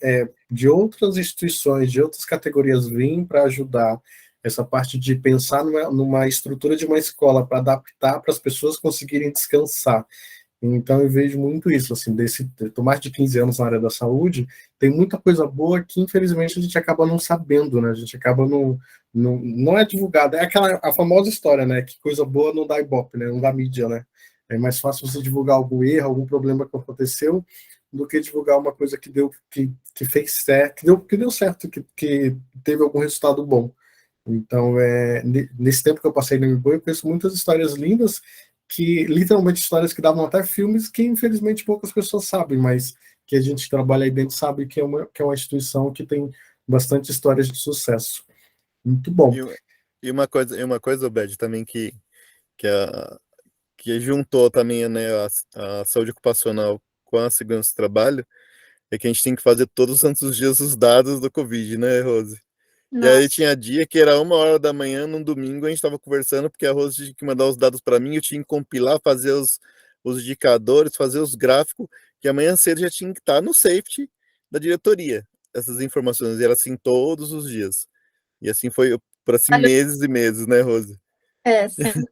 de outras instituições, de outras categorias virem para ajudar, essa parte de pensar numa estrutura de uma escola para adaptar para as pessoas conseguirem descansar. Então eu vejo muito isso, assim, tô mais de 15 anos na área da saúde, tem muita coisa boa que infelizmente a gente acaba não sabendo, né? A gente acaba não é divulgado. É a famosa história, né? Que coisa boa não dá ibope, né? Não dá mídia, né? É mais fácil você divulgar algum erro, algum problema que aconteceu, do que divulgar uma coisa que fez certo, que deu certo, que teve algum resultado bom. Então, nesse tempo que eu passei no MBA, eu conheço muitas histórias lindas, que literalmente histórias que davam até filmes, que infelizmente poucas pessoas sabem, mas que a gente trabalha aí dentro sabe que é uma instituição que tem bastante histórias de sucesso. Muito bom. E uma coisa, Obed, também que, a, que juntou também, né, a saúde ocupacional com a segurança do trabalho, é que a gente tem que fazer todos os santos dias os dados do Covid, né, Rose? E aí Nossa. tinha dia que era 1 hora da manhã, num domingo, a gente estava conversando, porque a Rose tinha que mandar os dados para mim, eu tinha que compilar, fazer os indicadores, fazer os gráficos, que amanhã cedo já tinha que estar no safety da diretoria, essas informações, e era assim todos os dias. E assim foi por assim meses e meses, né, Rose?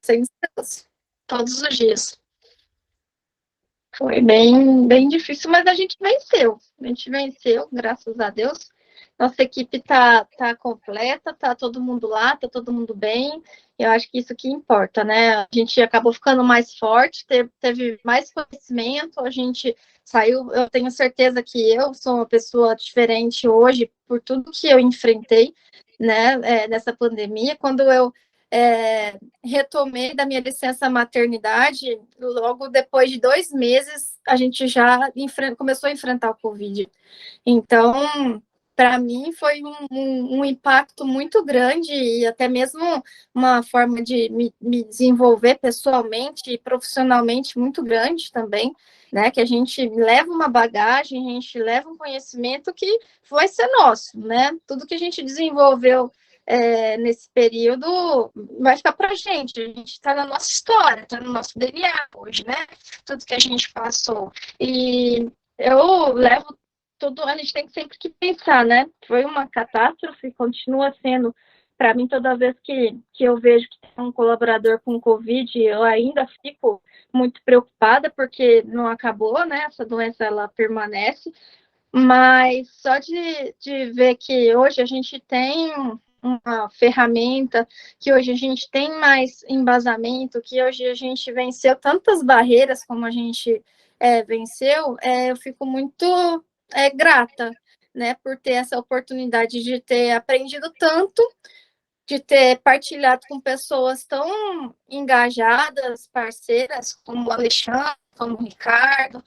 Sem descanso, todos os dias. Foi bem, bem difícil, mas a gente venceu. A gente venceu, graças a Deus. Nossa equipe tá completa, tá todo mundo lá, tá todo mundo bem. Eu acho que isso que importa, né? A gente acabou ficando mais forte, teve mais conhecimento, a gente saiu. Eu tenho certeza que eu sou uma pessoa diferente hoje por tudo que eu enfrentei, né, nessa pandemia. Quando eu retomei da minha licença maternidade, logo depois de 2 meses, a gente já começou a enfrentar o Covid. Então, para mim, foi um impacto muito grande e até mesmo uma forma de me desenvolver pessoalmente e profissionalmente muito grande também, né? Que a gente leva uma bagagem, a gente leva um conhecimento que vai ser nosso, né? Tudo que a gente desenvolveu nesse período vai ficar para a gente está na nossa história, está no nosso DNA hoje, né? Tudo que a gente passou. E eu levo tudo, a gente tem sempre que pensar, né? Foi uma catástrofe, continua sendo, para mim, toda vez que eu vejo que tem um colaborador com Covid, eu ainda fico muito preocupada, porque não acabou, né? Essa doença, ela permanece, mas só de ver que hoje a gente tem uma ferramenta, que hoje a gente tem mais embasamento, que hoje a gente venceu tantas barreiras como a gente venceu, eu fico muito grata, né, por ter essa oportunidade de ter aprendido tanto, de ter partilhado com pessoas tão engajadas, parceiras, como o Alexandre, como o Ricardo,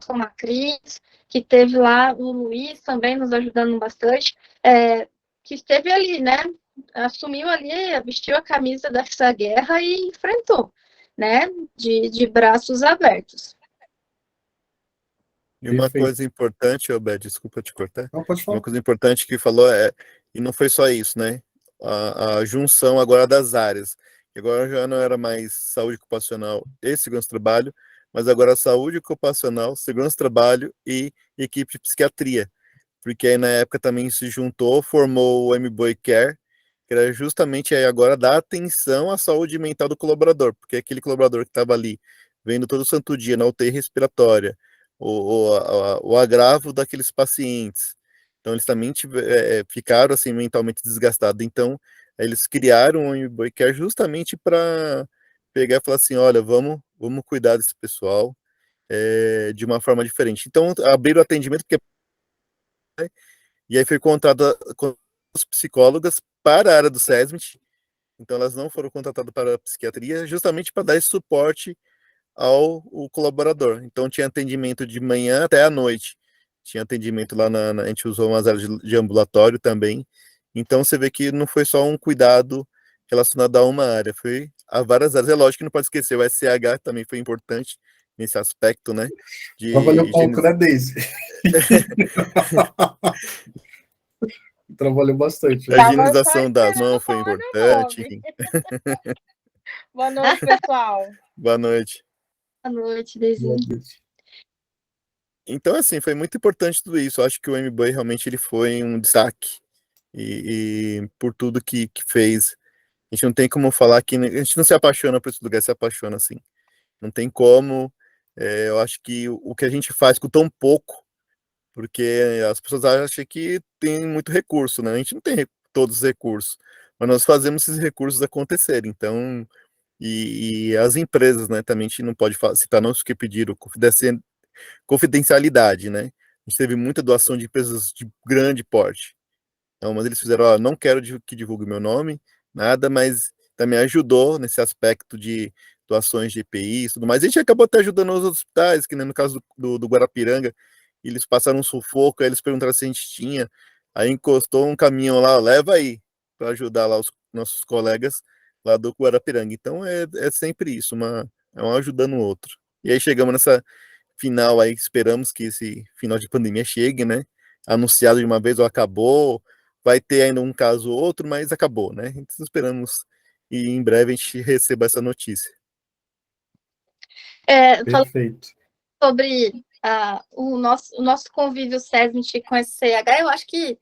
como a Cris, que teve lá o Luiz também nos ajudando bastante, que esteve ali, né? Assumiu ali, vestiu a camisa dessa guerra e enfrentou, né? De braços abertos. E uma coisa importante, Obed, desculpa te cortar. Não, pode falar. Uma coisa importante que falou e não foi só isso, né? A junção agora das áreas. Agora já não era mais saúde ocupacional e segurança do trabalho, mas agora saúde ocupacional, segurança do trabalho e equipe de psiquiatria. Porque aí na época também se juntou, formou o MBOI Care, que era justamente aí agora dar atenção à saúde mental do colaborador, porque aquele colaborador que estava ali, vendo todo santo dia na UTI respiratória, o agravo daqueles pacientes. Então, eles também ficaram assim mentalmente desgastados. Então, eles criaram o MBOI Care justamente para pegar e falar assim: olha, vamos cuidar desse pessoal de uma forma diferente. Então, abriram o atendimento, e aí foi contratada com as psicólogas para a área do SESMIT. Então, elas não foram contratadas para a psiquiatria, justamente para dar esse suporte ao colaborador. Então tinha atendimento de manhã até à noite. Tinha atendimento lá a gente usou umas áreas de ambulatório também. Então você vê que não foi só um cuidado relacionado a uma área, foi a várias áreas. É lógico que não pode esquecer, o SCH também foi importante nesse aspecto, né? Trabalhou pouco, né, Deise? Trabalhou bastante. A higienização das mãos foi importante. Boa noite, pessoal. Boa noite. Boa noite, Deisinho. Então, assim, foi muito importante tudo isso. Eu acho que o MBOI realmente ele foi um destaque. E por tudo que fez. A gente não tem como falar que a gente não se apaixona por esse lugar, se apaixona, assim. Não tem como. Eu acho que o que a gente faz com tão pouco, porque as pessoas acham que tem muito recurso, né? A gente não tem todos os recursos, mas nós fazemos esses recursos acontecerem. Então, e as empresas, né? Também a gente não pode citar não que pediram confidencialidade, né? A gente teve muita doação de empresas de grande porte. Então, mas eles fizeram, ó, não quero que divulgue meu nome, nada, mas também ajudou nesse aspecto de doações de EPI e tudo mais. A gente acabou até ajudando os hospitais, que né, no caso do Guarapiranga, eles passaram um sufoco, aí eles perguntaram se a gente tinha, aí encostou um caminhão lá, leva aí, para ajudar lá os nossos colegas lá do Guarapiranga. Então é sempre isso, um ajudando o outro. E aí chegamos nessa final aí, esperamos que esse final de pandemia chegue, né? Anunciado de uma vez ou acabou, vai ter ainda um caso ou outro, mas acabou, né? Então esperamos e em breve a gente receba essa notícia. Perfeito. Sobre o nosso convívio SESMIT com esse CH, eu acho que,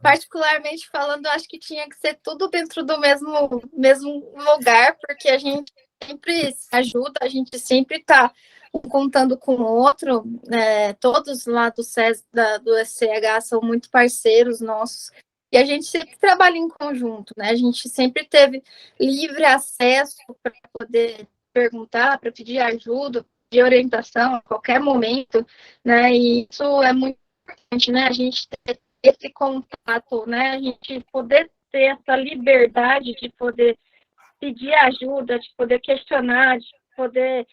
particularmente falando, eu acho que tinha que ser tudo dentro do mesmo lugar, porque a gente sempre se ajuda, a gente sempre está contando com o outro, todos lá do SCH são muito parceiros nossos, e a gente sempre trabalha em conjunto, né? A gente sempre teve livre acesso para poder perguntar, para pedir ajuda, de orientação a qualquer momento, né? E isso é muito importante, né? A gente ter esse contato, né? A gente poder ter essa liberdade de poder pedir ajuda, de poder questionar, de poder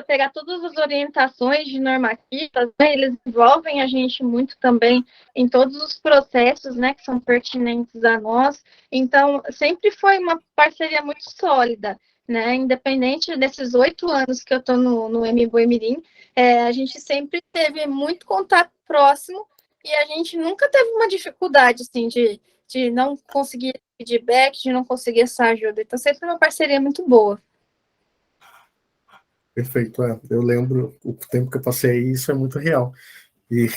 pegar todas as orientações de normativas, né? Eles envolvem a gente muito também em todos os processos, né, que são pertinentes a nós. Então, sempre foi uma parceria muito sólida, né? Independente desses 8 anos que eu estou no MBOI Mirim, a gente sempre teve muito contato próximo e a gente nunca teve uma dificuldade, assim, de não conseguir feedback, de não conseguir essa ajuda. Então, sempre uma parceria muito boa. Perfeito, eu lembro o tempo que eu passei aí, isso é muito real. E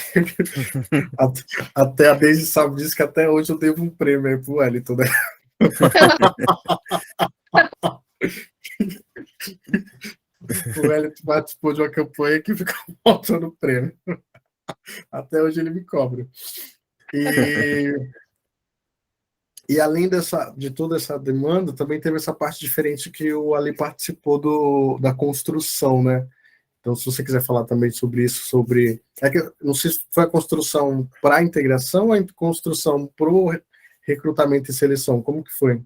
até a Deise sabe disso, que até hoje eu devo um prêmio aí pro Wellington, né? O Hélio participou de uma campanha que ficou faltando prêmio. Até hoje ele me cobra. E além de toda essa demanda, também teve essa parte diferente que o Ali participou da construção, né? Então, se você quiser falar também sobre isso, não sei se foi a construção para a integração ou a construção para o recrutamento e seleção, como que foi?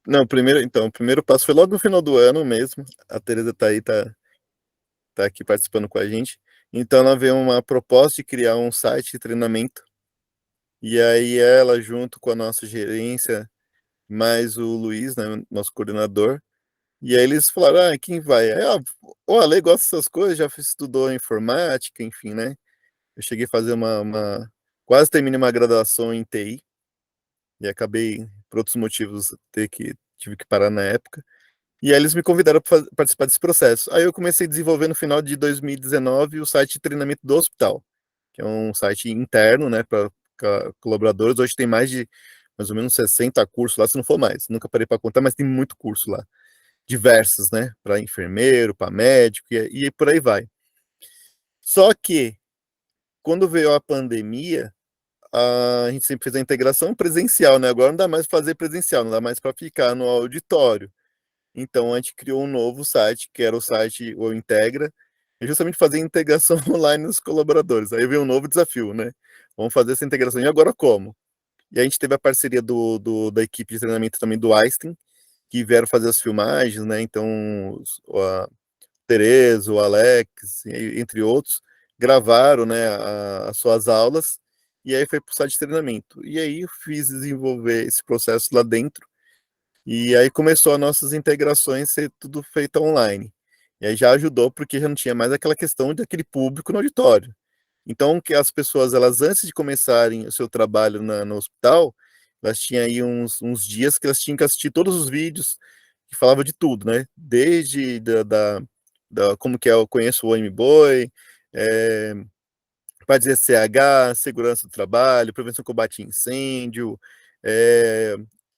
Não, o primeiro passo foi logo no final do ano mesmo. A Tereza tá aí, tá aqui participando com a gente. Então, ela veio uma proposta de criar um site de treinamento. E aí ela, junto com a nossa gerência, mais o Luiz, né, nosso coordenador, e aí eles falaram, quem vai? O Ale gosta dessas coisas, já estudou informática, enfim, né? Eu cheguei a fazer quase terminei uma graduação em TI, e acabei, por outros motivos, tive que parar na época. E aí eles me convidaram para participar desse processo. Aí eu comecei a desenvolver no final de 2019 o site de treinamento do hospital, que é um site interno, né, para colaboradores. Hoje tem mais ou menos 60 cursos lá, se não for mais. Nunca parei para contar, mas tem muito curso lá. Diversos, né, para enfermeiro, para médico e por aí vai. Só que, quando veio a pandemia, a gente sempre fez a integração presencial, né? Agora não dá mais para fazer presencial, não dá mais para ficar no auditório. Então a gente criou um novo site, que era o site O Integra, e justamente fazer integração online nos colaboradores. Aí veio um novo desafio, né? Vamos fazer essa integração. E agora como? E a gente teve a parceria da equipe de treinamento também do Einstein, que vieram fazer as filmagens, né? Então, a Tereza, o Alex, entre outros, gravaram, né, as suas aulas, e aí foi para o site de treinamento. E aí eu fiz desenvolver esse processo lá dentro, e aí começou as nossas integrações ser tudo feito online. E aí já ajudou, porque já não tinha mais aquela questão daquele público no auditório. Então, que as pessoas, elas antes de começarem o seu trabalho no hospital, elas tinham aí uns dias que elas tinham que assistir todos os vídeos que falavam de tudo, né? Desde como que é, eu conheço o MBOI, para dizer CH, segurança do trabalho, prevenção e combate a incêndio,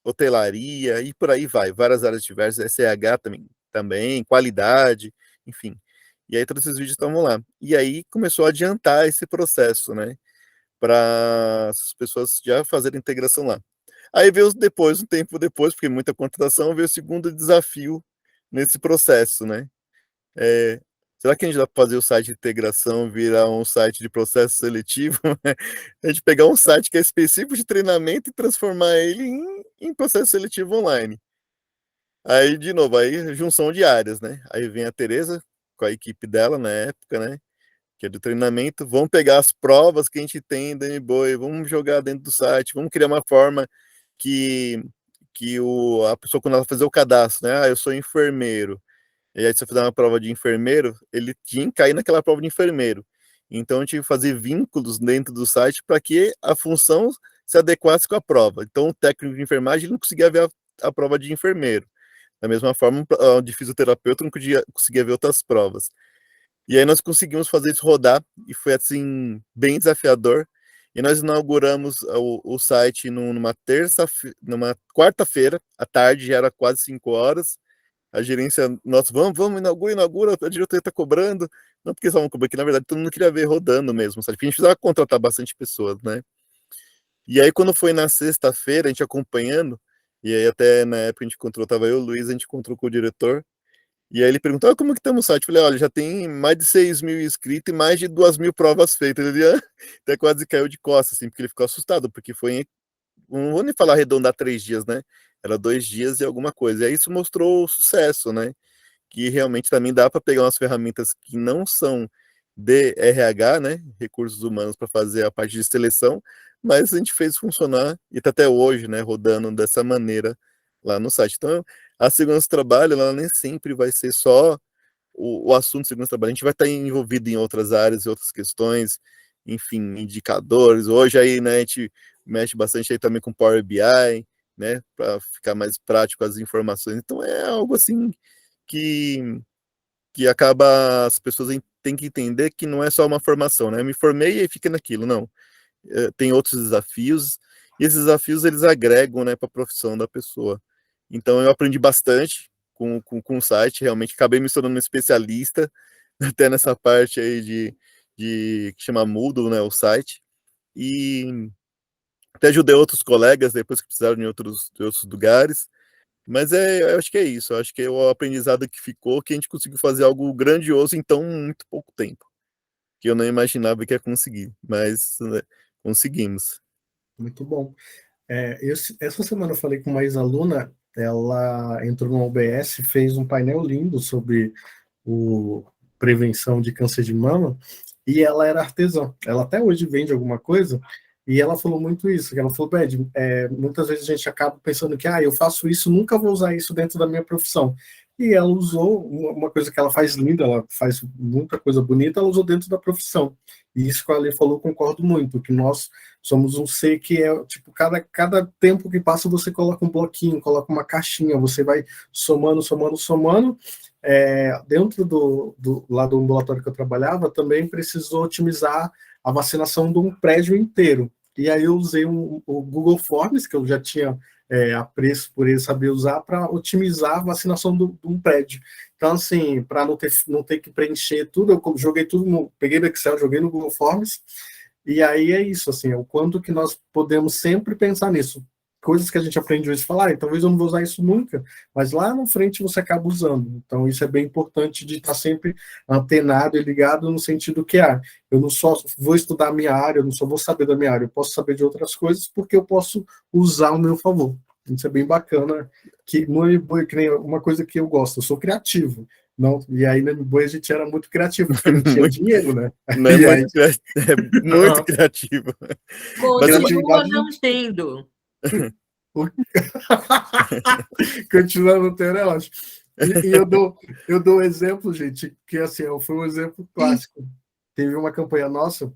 hotelaria, e por aí vai, várias áreas diversas, SH também, qualidade, enfim. E aí todos esses vídeos estavam lá. E aí começou a adiantar esse processo, né? Para as pessoas já fazerem integração lá. Aí veio depois, um tempo depois, porque muita contratação, veio o segundo desafio nesse processo, né? Será que a gente dá para fazer o site de integração virar um site de processo seletivo? A gente pegar um site que é específico de treinamento e transformar ele em processo seletivo online. Aí, de novo, aí junção de áreas, né? Aí vem a Tereza com a equipe dela na época, né? Que é do treinamento. Vamos pegar as provas que a gente tem da MBOI, vamos jogar dentro do site, vamos criar uma forma que a pessoa, quando ela fazer o cadastro, né? Eu sou enfermeiro. E aí, se eu fizer uma prova de enfermeiro, ele tinha que cair naquela prova de enfermeiro. Então, eu tive que fazer vínculos dentro do site para que a função se adequasse com a prova. Então, o técnico de enfermagem ele não conseguia ver a prova de enfermeiro. Da mesma forma, de fisioterapeuta não conseguia ver outras provas. E aí nós conseguimos fazer isso rodar, e foi, assim, bem desafiador. E nós inauguramos o site numa quarta-feira, à tarde, já era quase 5 horas. A gerência, nossa, vamos, inaugura, a diretoria tá cobrando. Não porque estavam cobrando, porque na verdade todo mundo queria ver rodando mesmo, sabe? Porque a gente precisava contratar bastante pessoas, né? E aí quando foi na sexta-feira, a gente acompanhando, e aí até na época a gente encontrou, tava eu e o Luiz, a gente encontrou com o diretor, e aí ele perguntou, como que estamos no site? Eu falei, olha, já tem mais de 6.000 inscritos e mais de 2.000 provas feitas. Ele até quase caiu de costas, assim, porque ele ficou assustado, porque foi, não vou nem falar arredondar 3 dias, né? Era 2 dias e alguma coisa. E aí isso mostrou o sucesso, né? Que realmente também dá para pegar umas ferramentas que não são de RH, né, recursos humanos, para fazer a parte de seleção, mas a gente fez funcionar e está até hoje, né, rodando dessa maneira lá no site. Então, a segurança do trabalho, ela nem sempre vai ser só o assunto de segurança do trabalho, a gente vai estar envolvido em outras áreas e outras questões, enfim, indicadores. Hoje aí, né, a gente mexe bastante aí também com Power BI, né, para ficar mais prático as informações. Então, é algo assim que acaba, as pessoas têm que entender que não é só uma formação, né? Eu me formei e fica naquilo, não. Tem outros desafios, e esses desafios eles agregam, né, para a profissão da pessoa. Então eu aprendi bastante, com o site, realmente acabei me tornando um especialista até nessa parte aí que chama Moodle, né, o site, e até ajudei outros colegas depois que precisaram de outros lugares, mas eu acho que é isso, eu acho que é o aprendizado que ficou, que a gente conseguiu fazer algo grandioso em tão muito pouco tempo, que eu não imaginava que ia conseguir, mas né, conseguimos. Muito bom. Essa semana eu falei com uma ex-aluna, ela entrou no OBS, fez um painel lindo sobre o prevenção de câncer de mama, e ela era artesã. Ela até hoje vende alguma coisa, e ela falou muito isso, que ela falou, Bed, muitas vezes a gente acaba pensando que, eu faço isso, nunca vou usar isso dentro da minha profissão. E ela usou uma coisa que ela faz linda, ela faz muita coisa bonita, ela usou dentro da profissão. E isso que a Ale falou, eu concordo muito, que nós somos um ser que tipo, cada tempo que passa você coloca um bloquinho, coloca uma caixinha, você vai somando, somando, somando. Dentro lá do ambulatório que eu trabalhava, também precisou otimizar a vacinação de um prédio inteiro. E aí eu usei o Google Forms, que eu já tinha apreço por ele saber usar, para otimizar a vacinação de um prédio. Então, assim, para não ter que preencher tudo, eu joguei tudo, peguei no Excel, joguei no Google Forms, e aí é isso, assim, o quanto que nós podemos sempre pensar nisso. Coisas que a gente aprende hoje, falar, talvez eu não vou usar isso nunca, mas lá na frente você acaba usando. Então, isso é bem importante de estar sempre antenado e ligado no sentido que, eu não só vou estudar a minha área, eu não só vou saber da minha área, eu posso saber de outras coisas porque eu posso usar ao meu favor. Isso é bem bacana, que no MBOE, que nem uma coisa que eu gosto, eu sou criativo. Não, e aí no MBOE a gente era muito criativo, porque não tinha dinheiro, né? Não é muito, é muito criativo. Continua não tendo. Continua não tendo, eu acho. E eu dou um exemplo, gente, que assim, foi um exemplo clássico. Teve uma campanha nossa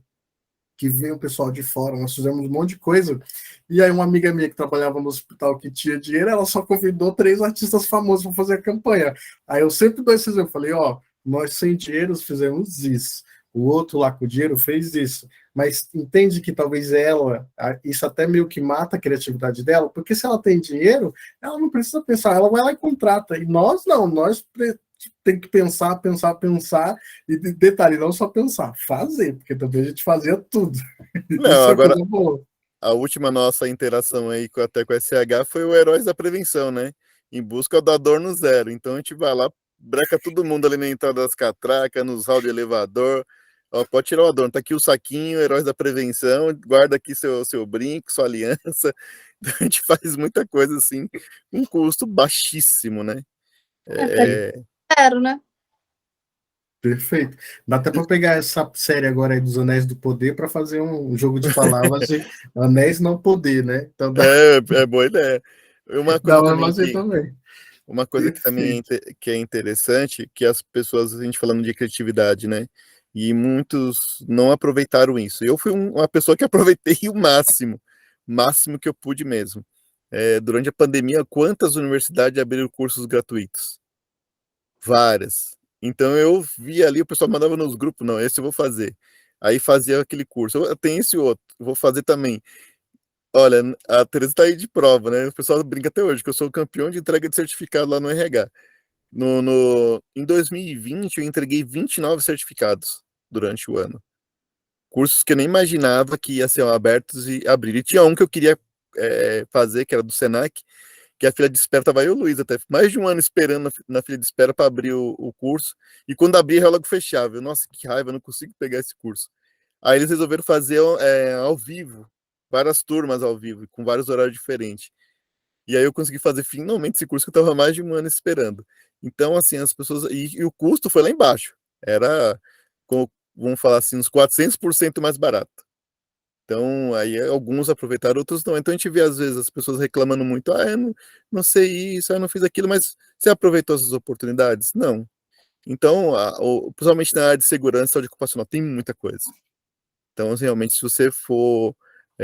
que veio o pessoal de fora, nós fizemos um monte de coisa, e aí uma amiga minha que trabalhava no hospital que tinha dinheiro, ela só convidou 3 artistas famosos para fazer a campanha. Aí eu sempre dou esse exemplo, falei, nós sem dinheiro fizemos isso, o outro lá com dinheiro fez isso, mas entende que talvez isso até meio que mata a criatividade dela, porque se ela tem dinheiro, ela não precisa pensar, ela vai lá e contrata, e nós não, tem que pensar, e detalhe, não só pensar, fazer, porque também a gente fazia tudo. Não, agora, a última nossa interação aí até com a SH foi o Heróis da Prevenção, né? Em busca da dor no zero. Então a gente vai lá, breca todo mundo ali na entrada das catracas, nos hall de elevador. Pode tirar o adorno, tá aqui o saquinho, Heróis da Prevenção, guarda aqui seu brinco, sua aliança. Então a gente faz muita coisa assim, com um custo baixíssimo, né? Né? Perfeito. Dá até para pegar essa série agora aí dos Anéis do Poder para fazer um jogo de palavras de Anéis não Poder, né? Então é boa ideia. Uma coisa também. Uma coisa que também é interessante, que as pessoas, a gente falando de criatividade, né? E muitos não aproveitaram isso. Eu fui uma pessoa que aproveitei o máximo que eu pude mesmo. Durante a pandemia, quantas universidades abriram cursos gratuitos? Várias. Então eu via ali, o pessoal mandava nos grupos, não, esse eu vou fazer. Aí fazia aquele curso, eu tenho esse outro, eu vou fazer também. Olha, a Teresa tá aí de prova, né? O pessoal brinca até hoje, que eu sou o campeão de entrega de certificado lá no RH. Em 2020, eu entreguei 29 certificados durante o ano. Cursos que eu nem imaginava que ia ser abertos e abrir. E tinha um que eu queria fazer, que era do Senac, que a fila de espera estava eu e o Luiz, até mais de um ano esperando na fila de espera para abrir o curso. E quando abria, eu logo fechava. Nossa, que raiva, eu não consigo pegar esse curso. Aí eles resolveram fazer ao vivo, várias turmas ao vivo, com vários horários diferentes. E aí eu consegui fazer finalmente esse curso que eu estava mais de um ano esperando. Então, assim, as pessoas... E o custo foi lá embaixo. Era, vamos falar assim, uns 400% mais barato. Então, aí alguns aproveitaram, outros não. Então, a gente vê, às vezes, as pessoas reclamando muito. Eu não sei isso, eu não fiz aquilo, mas você aproveitou essas oportunidades? Não. Então, principalmente na área de segurança e saúde ocupacional, tem muita coisa. Então, realmente, se você for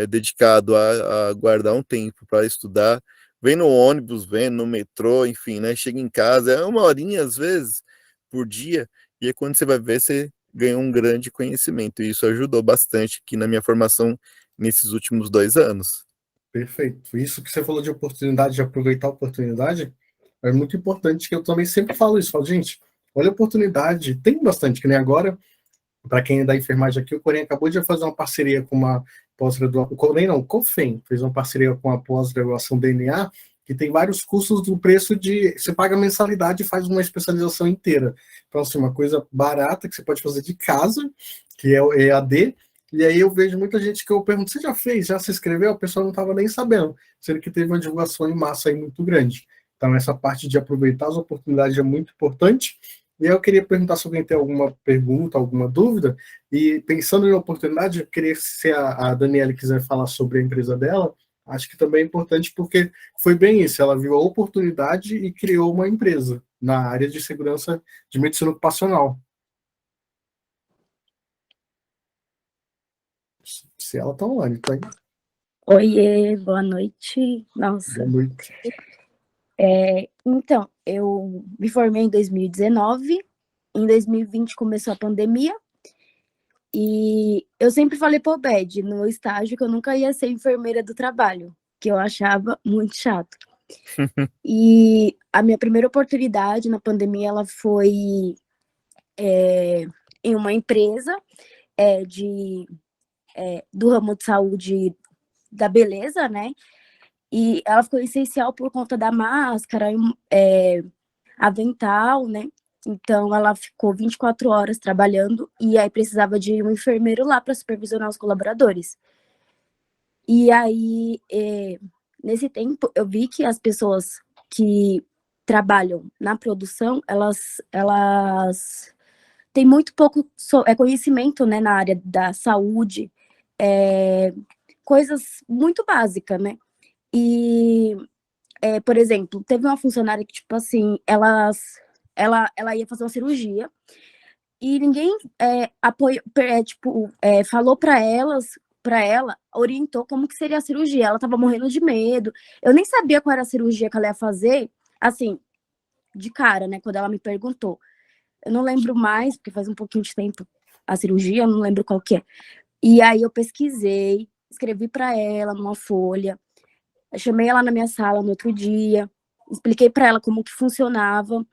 dedicado a guardar um tempo para estudar, vem no ônibus, vem no metrô, enfim, né? Chega em casa, é uma horinha, às vezes, por dia, e aí quando você vai ver, você ganhou um grande conhecimento, e isso ajudou bastante aqui na minha formação nesses últimos 2 anos. Perfeito. Isso que você falou de oportunidade, de aproveitar a oportunidade, é muito importante, que eu também sempre falo isso, falo, gente, olha a oportunidade, tem bastante, que nem agora, para quem é da enfermagem aqui, o Corém acabou de fazer uma parceria com uma pós-graduação, o Corém não, o COFEM, fez uma parceria com a pós-graduação DNA, que tem vários cursos do preço de, você paga mensalidade e faz uma especialização inteira. Então, assim, uma coisa barata que você pode fazer de casa, que é o EAD, e aí eu vejo muita gente que eu pergunto, você já fez, já se inscreveu? A pessoa não estava nem sabendo, sendo que teve uma divulgação em massa aí muito grande. Então, essa parte de aproveitar as oportunidades é muito importante. E aí eu queria perguntar se alguém tem alguma pergunta, alguma dúvida, e pensando em oportunidade, eu queria, se a Daniela quiser falar sobre a empresa dela, acho que também é importante porque foi bem isso, ela viu a oportunidade e criou uma empresa na área de segurança de medicina ocupacional. Se ela está online, tá aí. Oiê, boa noite. Nossa. Boa noite. Então, eu me formei em 2019, em 2020 começou a pandemia, e eu sempre falei pro Bed, no meu estágio, que eu nunca ia ser enfermeira do trabalho, que eu achava muito chato. E a minha primeira oportunidade na pandemia, ela foi em uma empresa do ramo de saúde da beleza, né? E ela ficou essencial por conta da máscara, avental, né? Então, ela ficou 24 horas trabalhando e aí precisava de um enfermeiro lá para supervisionar os colaboradores. E aí, nesse tempo, eu vi que as pessoas que trabalham na produção, elas têm muito pouco conhecimento, né, na área da saúde, coisas muito básicas, né? E, por exemplo, teve uma funcionária que, tipo assim, ela ia fazer uma cirurgia e ninguém falou para ela, orientou como que seria a cirurgia. Ela tava morrendo de medo. Eu nem sabia qual era a cirurgia que ela ia fazer, assim, de cara, né, quando ela me perguntou. Eu não lembro mais, porque faz um pouquinho de tempo a cirurgia, eu não lembro qual que é. E aí eu pesquisei, escrevi para ela numa folha, eu chamei ela na minha sala no outro dia, expliquei para ela como que funcionava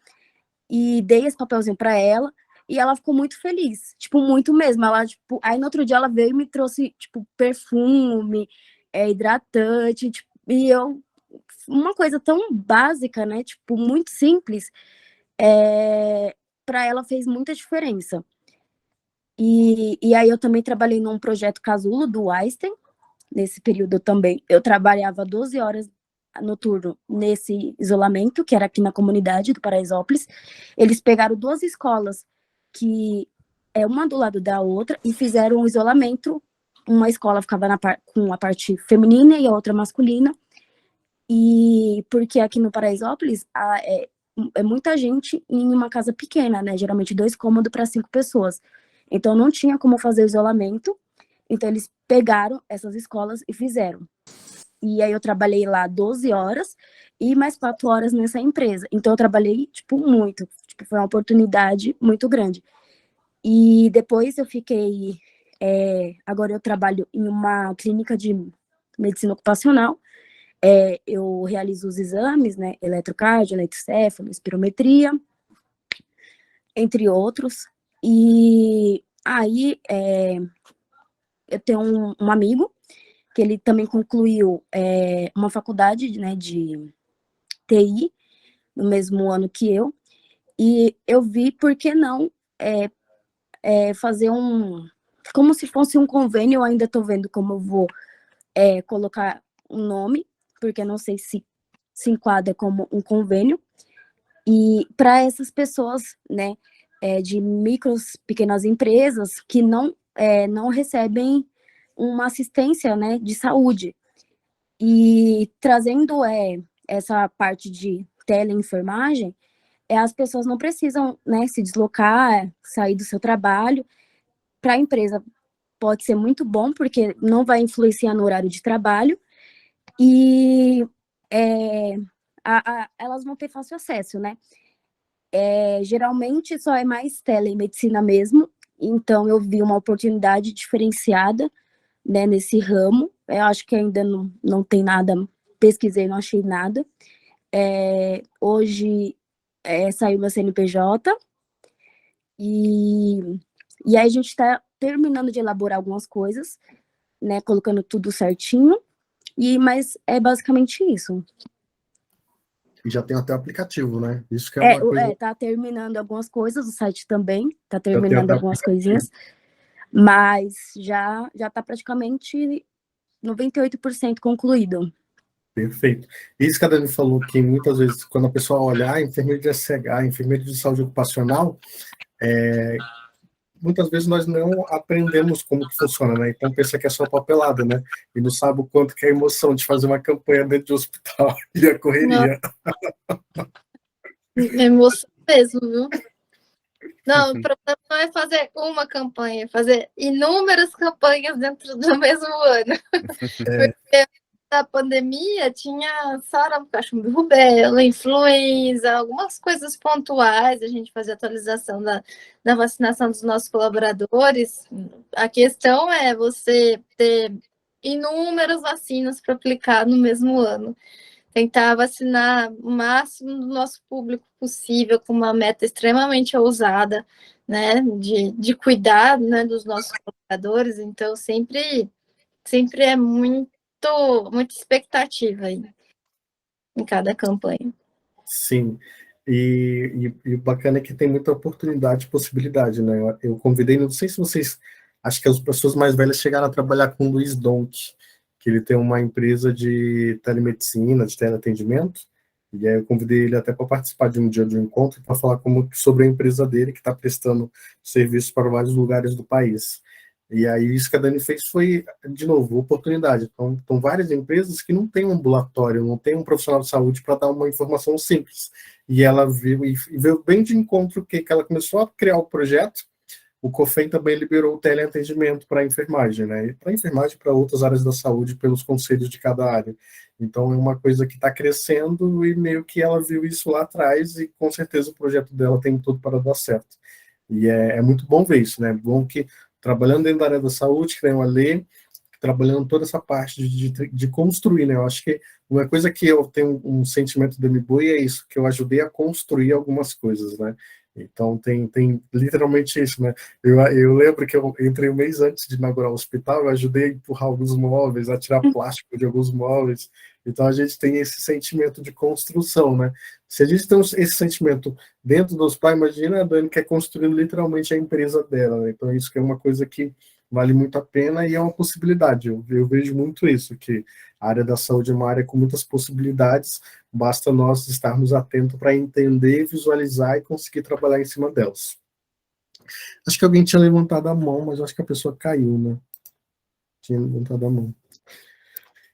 e dei esse papelzinho para ela e ela ficou muito feliz, tipo, muito mesmo. Ela, tipo, aí no outro dia ela veio e me trouxe, tipo, perfume, hidratante, tipo, e eu, uma coisa tão básica, né, tipo, muito simples, para ela fez muita diferença. E aí eu também trabalhei num projeto casulo do Einstein. Nesse período também, eu trabalhava 12 horas noturno nesse isolamento, que era aqui na comunidade do Paraisópolis. Eles pegaram 2 escolas, que é uma do lado da outra, e fizeram um isolamento. Uma escola ficava com a parte feminina e a outra masculina. E porque aqui no Paraisópolis é muita gente em uma casa pequena, né? Geralmente 2 cômodos para 5 pessoas. Então não tinha como fazer o isolamento. Então, eles pegaram essas escolas e fizeram. E aí, eu trabalhei lá 12 horas e mais 4 horas nessa empresa. Então, eu trabalhei, tipo, muito. Tipo, foi uma oportunidade muito grande. E depois eu fiquei... agora eu trabalho em uma clínica de medicina ocupacional. Eu realizo os exames, né? Eletrocardio, eletrocéfalo, espirometria, entre outros. E aí... eu tenho um amigo que ele também concluiu uma faculdade, né, de TI no mesmo ano que eu, e eu vi por que não fazer como se fosse um convênio. Eu ainda estou vendo como eu vou colocar um nome, porque não sei se enquadra como um convênio, e para essas pessoas, né, de pequenas empresas que não recebem uma assistência, né, de saúde. E trazendo essa parte de teleenfermagem, as pessoas não precisam, né, se deslocar, sair do seu trabalho. Para a empresa pode ser muito bom, porque não vai influenciar no horário de trabalho, e elas vão ter fácil acesso, né? Geralmente só é mais telemedicina mesmo, então eu vi uma oportunidade diferenciada, né, nesse ramo. Eu acho que ainda não tem nada, pesquisei, não achei nada. Hoje saiu meu CNPJ e aí a gente está terminando de elaborar algumas coisas, né, colocando tudo certinho, mas é basicamente isso. E já tem até o aplicativo, né? Isso que é uma coisa... Tá terminando algumas coisas, o site também tá Já tem terminando até algumas coisinhas, mas já tá praticamente 98% concluído. Perfeito. Isso que a Dani falou, que muitas vezes, quando a pessoa olha, enfermeiro de SH, enfermeiro de saúde ocupacional, muitas vezes nós não aprendemos como que funciona, né? Então pensa que é só papelada, né? E não sabe o quanto que é a emoção de fazer uma campanha dentro de um hospital e a correria. Emoção mesmo, viu? Não, o problema não é fazer uma campanha, é fazer inúmeras campanhas dentro do mesmo ano. Porque a pandemia tinha sarampo, cachumba e rubéola, influenza, algumas coisas pontuais, a gente fazia atualização da vacinação dos nossos colaboradores. A questão é você ter inúmeras vacinas para aplicar no mesmo ano. Tentar vacinar o máximo do nosso público possível, com uma meta extremamente ousada, né, de cuidar, né, dos nossos colaboradores. Então, sempre é muita expectativa aí em cada campanha. Sim. E o bacana é que tem muita oportunidade e possibilidade, né? Eu convidei, não sei se vocês, acho que as pessoas mais velhas chegaram a trabalhar com o Luiz Donk, que ele tem uma empresa de telemedicina, de teleatendimento, e aí eu convidei ele até para participar de um dia de um encontro para falar sobre a empresa dele, que está prestando serviço para vários lugares do país. E aí isso que a Dani fez foi, de novo, oportunidade. Então várias empresas que não têm um ambulatório, não tem um profissional de saúde para dar uma informação simples. E ela viu, e veio bem de encontro que ela começou a criar o projeto. O COFEM também liberou o teleatendimento para a enfermagem, né? E para a enfermagem, para outras áreas da saúde, pelos conselhos de cada área. Então é uma coisa que está crescendo e meio que ela viu isso lá atrás e com certeza o projeto dela tem tudo para dar certo. E é muito bom ver isso, né? Bom que trabalhando dentro da área da saúde, que nem uma lei, trabalhando toda essa parte de construir, né? Eu acho que uma coisa que eu tenho um sentimento de MBOI é isso, que eu ajudei a construir algumas coisas, né? Então tem literalmente isso, né? Eu lembro que eu entrei um mês antes de inaugurar o hospital, eu ajudei a empurrar alguns móveis, a tirar plástico de alguns móveis. Então a gente tem esse sentimento de construção, né? Se a gente tem esse sentimento dentro do hospital, imagina a Dani que é construindo literalmente a empresa dela, né? Então isso que é uma coisa que vale muito a pena e é uma possibilidade. Eu vejo muito isso, que a área da saúde é uma área com muitas possibilidades, basta nós estarmos atentos para entender, visualizar e conseguir trabalhar em cima delas. Acho que alguém tinha levantado a mão, mas acho que a pessoa caiu, né? Tinha levantado a mão.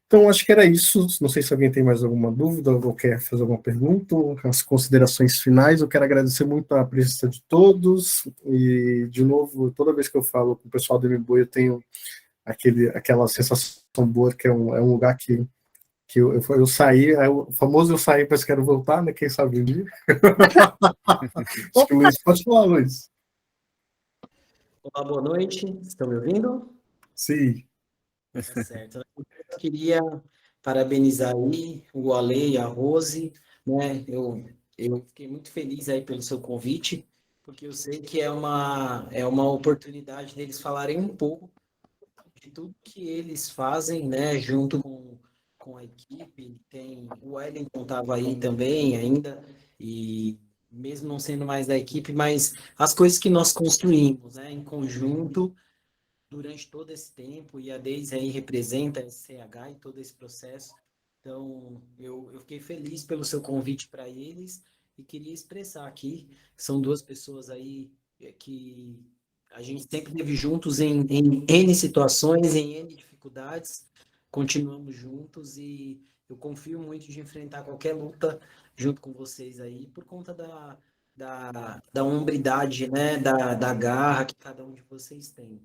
Então, acho que era isso. Não sei se alguém tem mais alguma dúvida ou quer fazer alguma pergunta, as considerações finais. Eu quero agradecer muito a presença de todos e, de novo, toda vez que eu falo com o pessoal do MBOI, eu tenho aquela sensação boa, que é um lugar que eu saí, o famoso eu saí, mas quero voltar, né? Quem sabe um dia. Acho que o Luiz pode falar, Luiz. Olá, boa noite. Estão me ouvindo? Sim. Tá certo. Eu queria parabenizar aí o Ale e a Rose, né? Eu fiquei muito feliz aí pelo seu convite, porque eu sei que é uma oportunidade deles falarem um pouco de tudo que eles fazem, né? Junto com a equipe. O Wellington estava aí também ainda, e mesmo não sendo mais da equipe, mas as coisas que nós construímos, né? Em conjunto durante todo esse tempo, e a Deise aí representa esse CH e todo esse processo. Então, eu fiquei feliz pelo seu convite para eles e queria expressar aqui que são duas pessoas aí que a gente sempre esteve juntos em N situações, em N dificuldades, continuamos juntos e eu confio muito de enfrentar qualquer luta junto com vocês aí, por conta da hombridade, né, da garra que cada um de vocês tem.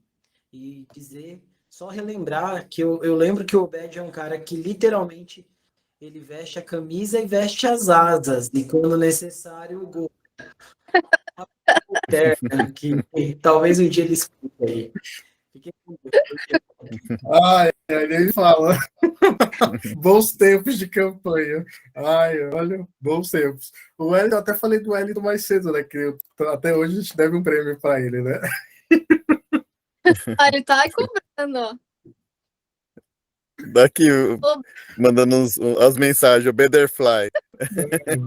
E dizer, só relembrar que eu lembro que o Obed é um cara que literalmente ele veste a camisa e veste as asas, e quando necessário o gol. Que talvez um dia ele escute aí. Fiquem com Deus. Ai, ai, nem fala. Bons tempos de campanha. Ai, olha, bons tempos. O Hélio, eu até falei do Hélio mais cedo, né? Até hoje a gente deve um prêmio para ele, né? Ah, ele tá aí cobrando, ó. Daqui, Ô, mandando as mensagens, o Betterfly.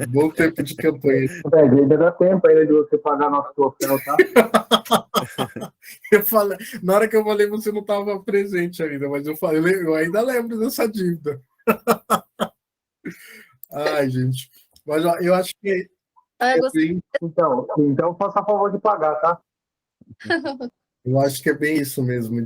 Bom tempo de campanha. Ainda dá tempo ainda de você pagar nosso troféu, tá? Eu falei, na hora que eu falei, você não estava presente ainda, mas eu falei, eu ainda lembro dessa dívida. Ai, gente. Mas ó, eu acho que ah, eu gostei. bem, Então faça a favor de pagar, tá? eu acho que é bem isso mesmo,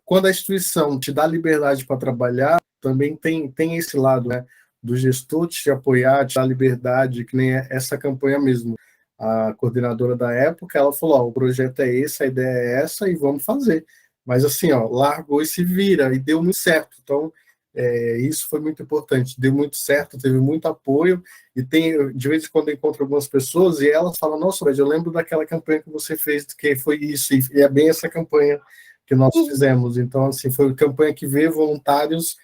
quando a instituição te dá liberdade para trabalhar, também tem esse lado, né? Do gestor te apoiar, te dar liberdade, que nem essa campanha mesmo. A coordenadora da época, ela falou, ó, o projeto é esse, a ideia é essa e vamos fazer. Mas assim, ó, largou e se vira, e deu muito certo. Então, isso foi muito importante, deu muito certo, teve muito apoio, e de vez em quando eu encontro algumas pessoas e elas falam, nossa, mas eu lembro daquela campanha que você fez, que foi isso, e é bem essa campanha que nós fizemos. Então, assim, foi uma campanha que veio voluntários,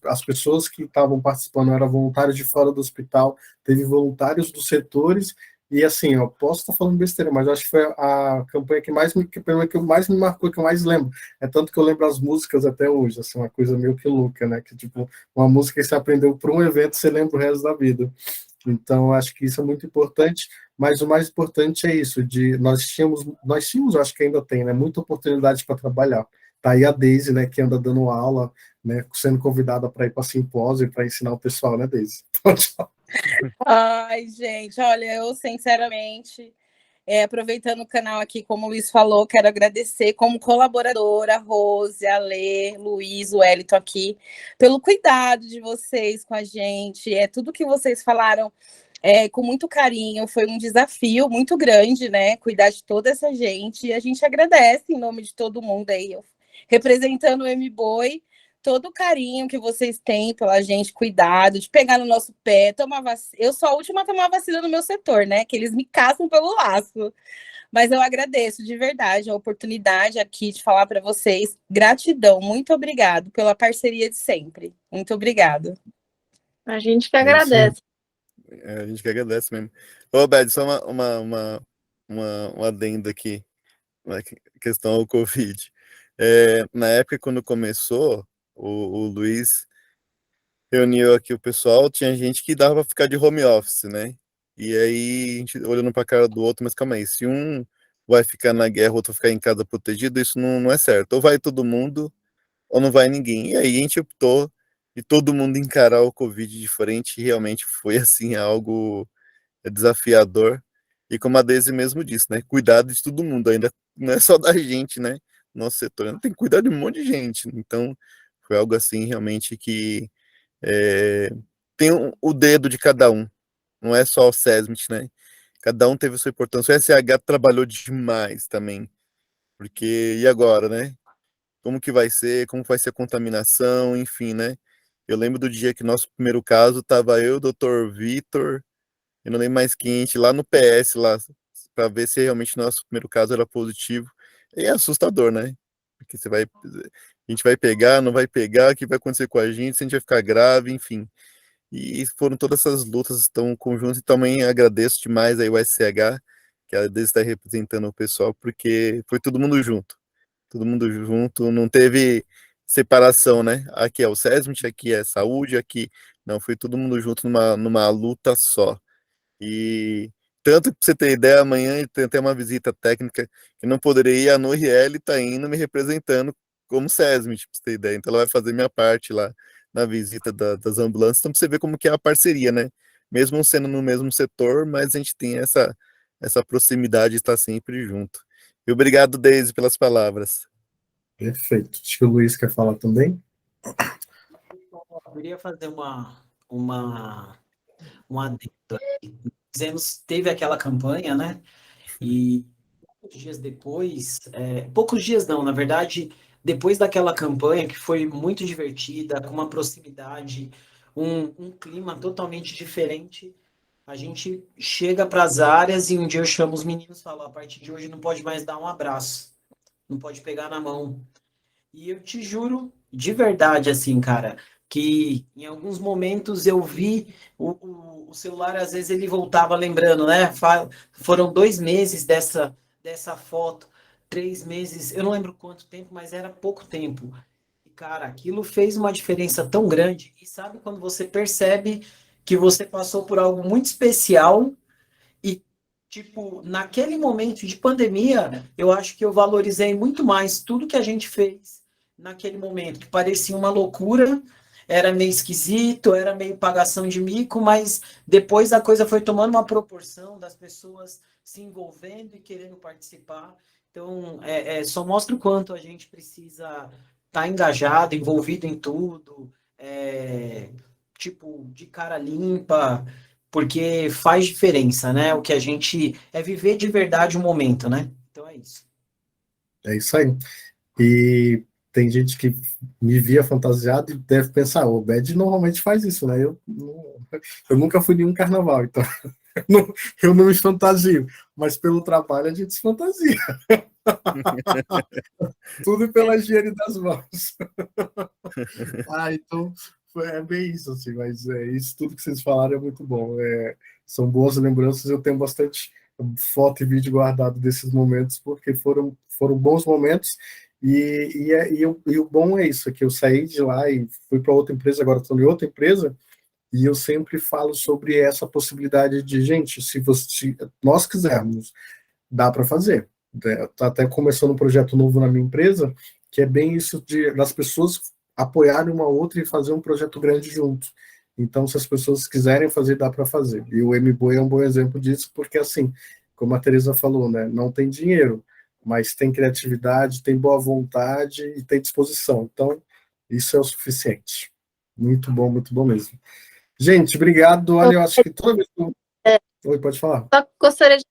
as pessoas que estavam participando eram voluntários de fora do hospital, teve voluntários dos setores, e assim, eu posso estar falando besteira, mas eu acho que foi a campanha que mais me marcou, que eu mais lembro. É tanto que eu lembro as músicas até hoje, assim, uma coisa meio que louca, né? Que tipo, uma música que você aprendeu por um evento, você lembra o resto da vida. Então, eu acho que isso é muito importante, mas o mais importante é isso, nós tínhamos, eu acho que ainda tem, né? Muita oportunidade para trabalhar. Tá aí a Deise, né, que anda dando aula, né, sendo convidada para ir para simpósio para ensinar o pessoal, né, Deise? Pode falar. Ai, gente, olha, eu sinceramente, aproveitando o canal aqui, como o Luiz falou, quero agradecer como colaboradora, a Rose, a Lê, Luiz, o Wellington aqui, pelo cuidado de vocês com a gente. Tudo que vocês falaram com muito carinho, foi um desafio muito grande, né? Cuidar de toda essa gente. E a gente agradece em nome de todo mundo aí, representando o M-Boi, todo o carinho que vocês têm pela gente, cuidado, de pegar no nosso pé, tomar vacina. Eu sou a última a tomar vacina no meu setor, né? Que eles me caçam pelo laço. Mas eu agradeço de verdade a oportunidade aqui de falar para vocês. Gratidão, muito obrigado pela parceria de sempre. Muito obrigado. A gente que É isso aí. agradece. A gente que agradece mesmo. Ô, Bed, só um adendo aqui, na questão ao Covid. Na época, quando começou, o Luiz reuniu aqui o pessoal, tinha gente que dava para ficar de home office, né? E aí, a gente olhando para a cara do outro, mas calma aí, se um vai ficar na guerra, o outro ficar em casa protegido, isso não é certo. Ou vai todo mundo, ou não vai ninguém. E aí a gente optou de todo mundo encarar o Covid de frente, e realmente foi assim algo desafiador. E como a Daisy mesmo disse, né? Cuidado de todo mundo, ainda não é só da gente, né? Nosso setor ainda tem que cuidar de um monte de gente. Então, foi algo assim realmente que tem o dedo de cada um, não é só o SESMIT, né? Cada um teve a sua importância. O SH trabalhou demais também, porque e agora, né? Como que vai ser, como vai ser a contaminação, enfim, né? Eu lembro do dia que nosso primeiro caso tava eu, o Dr. Vitor, eu não lembro mais quem, a gente lá no PS, lá, para ver se realmente nosso primeiro caso era positivo. E é assustador, né? Porque a gente vai pegar, não vai pegar, o que vai acontecer com a gente, se a gente vai ficar grave, enfim. E foram todas essas lutas estão conjuntas, e também agradeço demais aí o SCH, que às vezes está representando o pessoal, porque foi todo mundo junto, não teve separação, né? Aqui é o SESMIT, aqui é saúde, aqui não, foi todo mundo junto numa luta só. E tanto que pra você ter ideia, amanhã tem até uma visita técnica que não poderia ir, a Noriel tá indo me representando como SESMIT, pra você ter ideia. Então ela vai fazer minha parte lá na visita das ambulâncias. Então pra você ver como que é a parceria, né? Mesmo sendo no mesmo setor, mas a gente tem essa proximidade de estar sempre junto. E obrigado, Deise, pelas palavras. Perfeito. Acho que o Luiz quer falar também. Eu queria fazer um adendo aí. Teve aquela campanha, né? E poucos dias depois, poucos dias não, na verdade, depois daquela campanha que foi muito divertida, com uma proximidade, um clima totalmente diferente, a gente chega para as áreas e um dia eu chamo os meninos e falo, a partir de hoje não pode mais dar um abraço. não pode pegar na mão. E eu te juro, de verdade, assim, cara, que em alguns momentos eu vi o celular, às vezes ele voltava lembrando, né? Foram 2 meses dessa foto, 3 meses, eu não lembro quanto tempo, mas era pouco tempo. E, cara, aquilo fez uma diferença tão grande. E sabe quando você percebe que você passou por algo muito especial e, tipo, naquele momento de pandemia, eu acho que eu valorizei muito mais tudo que a gente fez naquele momento, que parecia uma loucura, era meio esquisito, era meio pagação de mico, mas depois a coisa foi tomando uma proporção das pessoas se envolvendo e querendo participar. Então, só mostra o quanto a gente precisa estar engajado, envolvido em tudo, tipo, de cara limpa, porque faz diferença, né? O que a gente é viver de verdade o momento, né? Então é isso. É isso aí. E tem gente que me via fantasiado e deve pensar, o Bad normalmente faz isso, né? Eu nunca fui em nenhum carnaval, então eu não me fantasio, mas pelo trabalho a gente se fantasia. Tudo pela higiene das mãos. Então é bem isso, assim, mas isso tudo que vocês falaram é muito bom. São boas lembranças, eu tenho bastante foto e vídeo guardado desses momentos, porque foram bons momentos, e o bom é isso, que eu saí de lá e fui para outra empresa, agora estou em outra empresa, e eu sempre falo sobre essa possibilidade de, gente, se nós quisermos, dá para fazer. Está até começando um projeto novo na minha empresa, que é bem isso das pessoas apoiarem uma outra e fazer um projeto grande junto. Então, se as pessoas quiserem fazer, dá para fazer. E o MBOE é um bom exemplo disso, porque, assim, como a Teresa falou, né, não tem dinheiro, mas tem criatividade, tem boa vontade e tem disposição. Então, isso é o suficiente. Muito bom mesmo. Gente, obrigado. Olha, eu acho que toda vez que... Oi, pode falar. Só gostaria de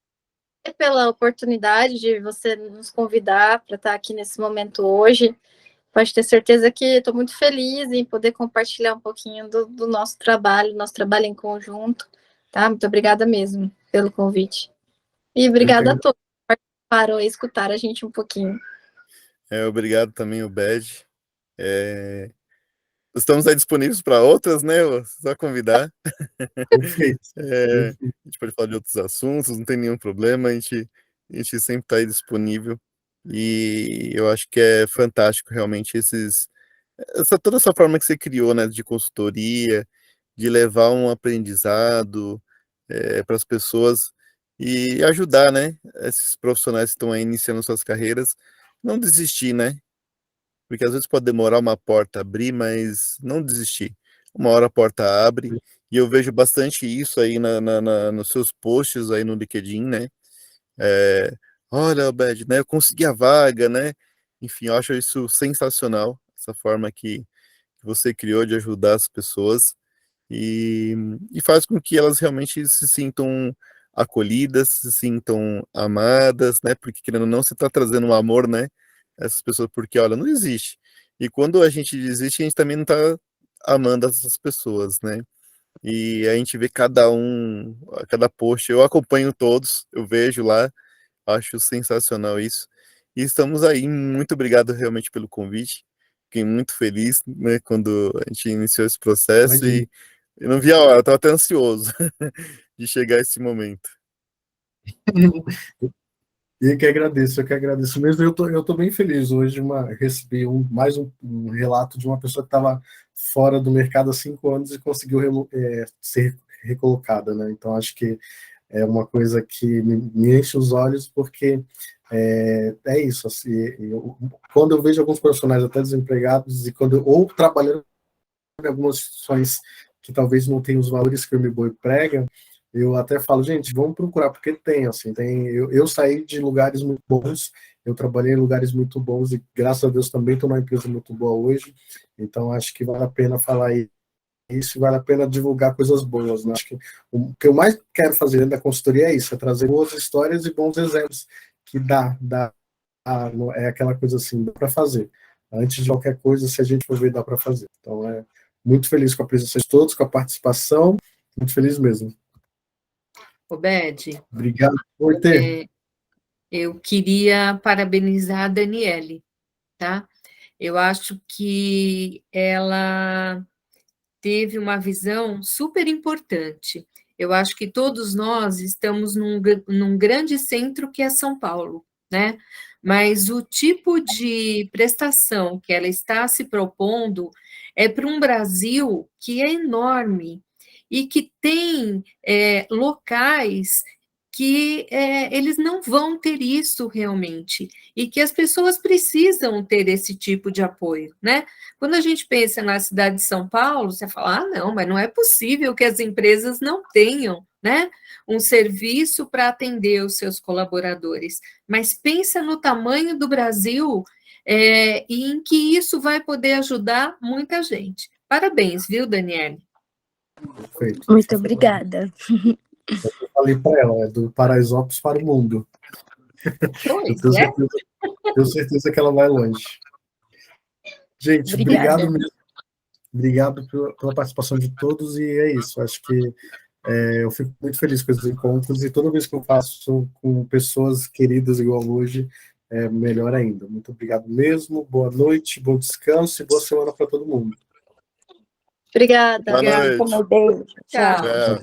agradecer pela oportunidade de você nos convidar para estar aqui nesse momento hoje. Pode ter certeza que estou muito feliz em poder compartilhar um pouquinho do nosso trabalho em conjunto, tá? Muito obrigada mesmo pelo convite. E obrigada a todos que participaram e escutaram a gente um pouquinho. Obrigado também, o Bad. Estamos aí disponíveis para outras, né? Só convidar. Perfeito. A gente pode falar de outros assuntos, não tem nenhum problema, a gente sempre está aí disponível. E eu acho que é fantástico realmente toda essa forma que você criou, né, de consultoria, de levar um aprendizado para as pessoas e ajudar, né, esses profissionais que estão aí iniciando suas carreiras, não desistir, né? Porque às vezes pode demorar uma porta a abrir, mas não desistir. Uma hora a porta abre, e eu vejo bastante isso aí nos seus posts aí no LinkedIn, né? Olha, Bad, né? Eu consegui a vaga, né? Enfim, eu acho isso sensacional, essa forma que você criou de ajudar as pessoas e, e faz com que elas realmente se sintam acolhidas, se sintam amadas, né? Porque querendo ou não, você está trazendo um amor, né? Essas pessoas, porque olha, não existe. E quando a gente desiste, a gente também não está amando essas pessoas, né? E a gente vê cada post, eu acompanho todos, eu vejo lá, acho sensacional isso. E estamos aí, muito obrigado realmente pelo convite. Fiquei muito feliz, né, quando a gente iniciou esse processo Imagina. e eu não vi a hora, estava até ansioso de chegar esse momento. Eu que agradeço mesmo. Eu tô bem feliz hoje. Recebi mais um relato de uma pessoa que estava fora do mercado há 5 anos e conseguiu ser recolocada, né? Então acho que é uma coisa que me enche os olhos, porque é isso. Assim, quando eu vejo alguns profissionais até desempregados ou trabalhando em algumas instituições que talvez não tenham os valores que o MBOE prega, eu até falo, gente, vamos procurar, porque assim, eu saí de lugares muito bons, eu trabalhei em lugares muito bons e, graças a Deus, também estou numa empresa muito boa hoje, então acho que vale a pena falar isso, vale a pena divulgar coisas boas, né? Acho que o que eu mais quero fazer dentro da consultoria é isso, é trazer boas histórias e bons exemplos, que é aquela coisa assim, dá para fazer. Antes de qualquer coisa, se a gente for ver, dá para fazer. Então, muito feliz com a presença de todos, com a participação, muito feliz mesmo. Obed, Obrigado por ter. eu queria parabenizar a Daniele, tá? Eu acho que ela teve uma visão super importante. Eu acho que todos nós estamos num grande centro que é São Paulo, né? Mas o tipo de prestação que ela está se propondo é para um Brasil que é enorme e que tem locais que eles não vão ter isso realmente, e que as pessoas precisam ter esse tipo de apoio, né? Quando a gente pensa na cidade de São Paulo, você fala, ah, não, mas não é possível que as empresas não tenham, né, um serviço para atender os seus colaboradores. Mas pensa no tamanho do Brasil e em que isso vai poder ajudar muita gente. Parabéns, viu, Daniele? Perfeito. Muito obrigada. Eu falei para ela, é do Paraisópolis para o mundo. Eu tenho certeza que ela vai longe. Gente, Obrigada. obrigado mesmo. Obrigado pela participação de todos, e é isso. Acho que eu fico muito feliz com esses encontros, e toda vez que eu faço com pessoas queridas igual hoje, é melhor ainda. Muito obrigado mesmo, boa noite, bom descanso e boa semana para todo mundo. Obrigada. Boa noite. Beijo. Tchau. Tchau.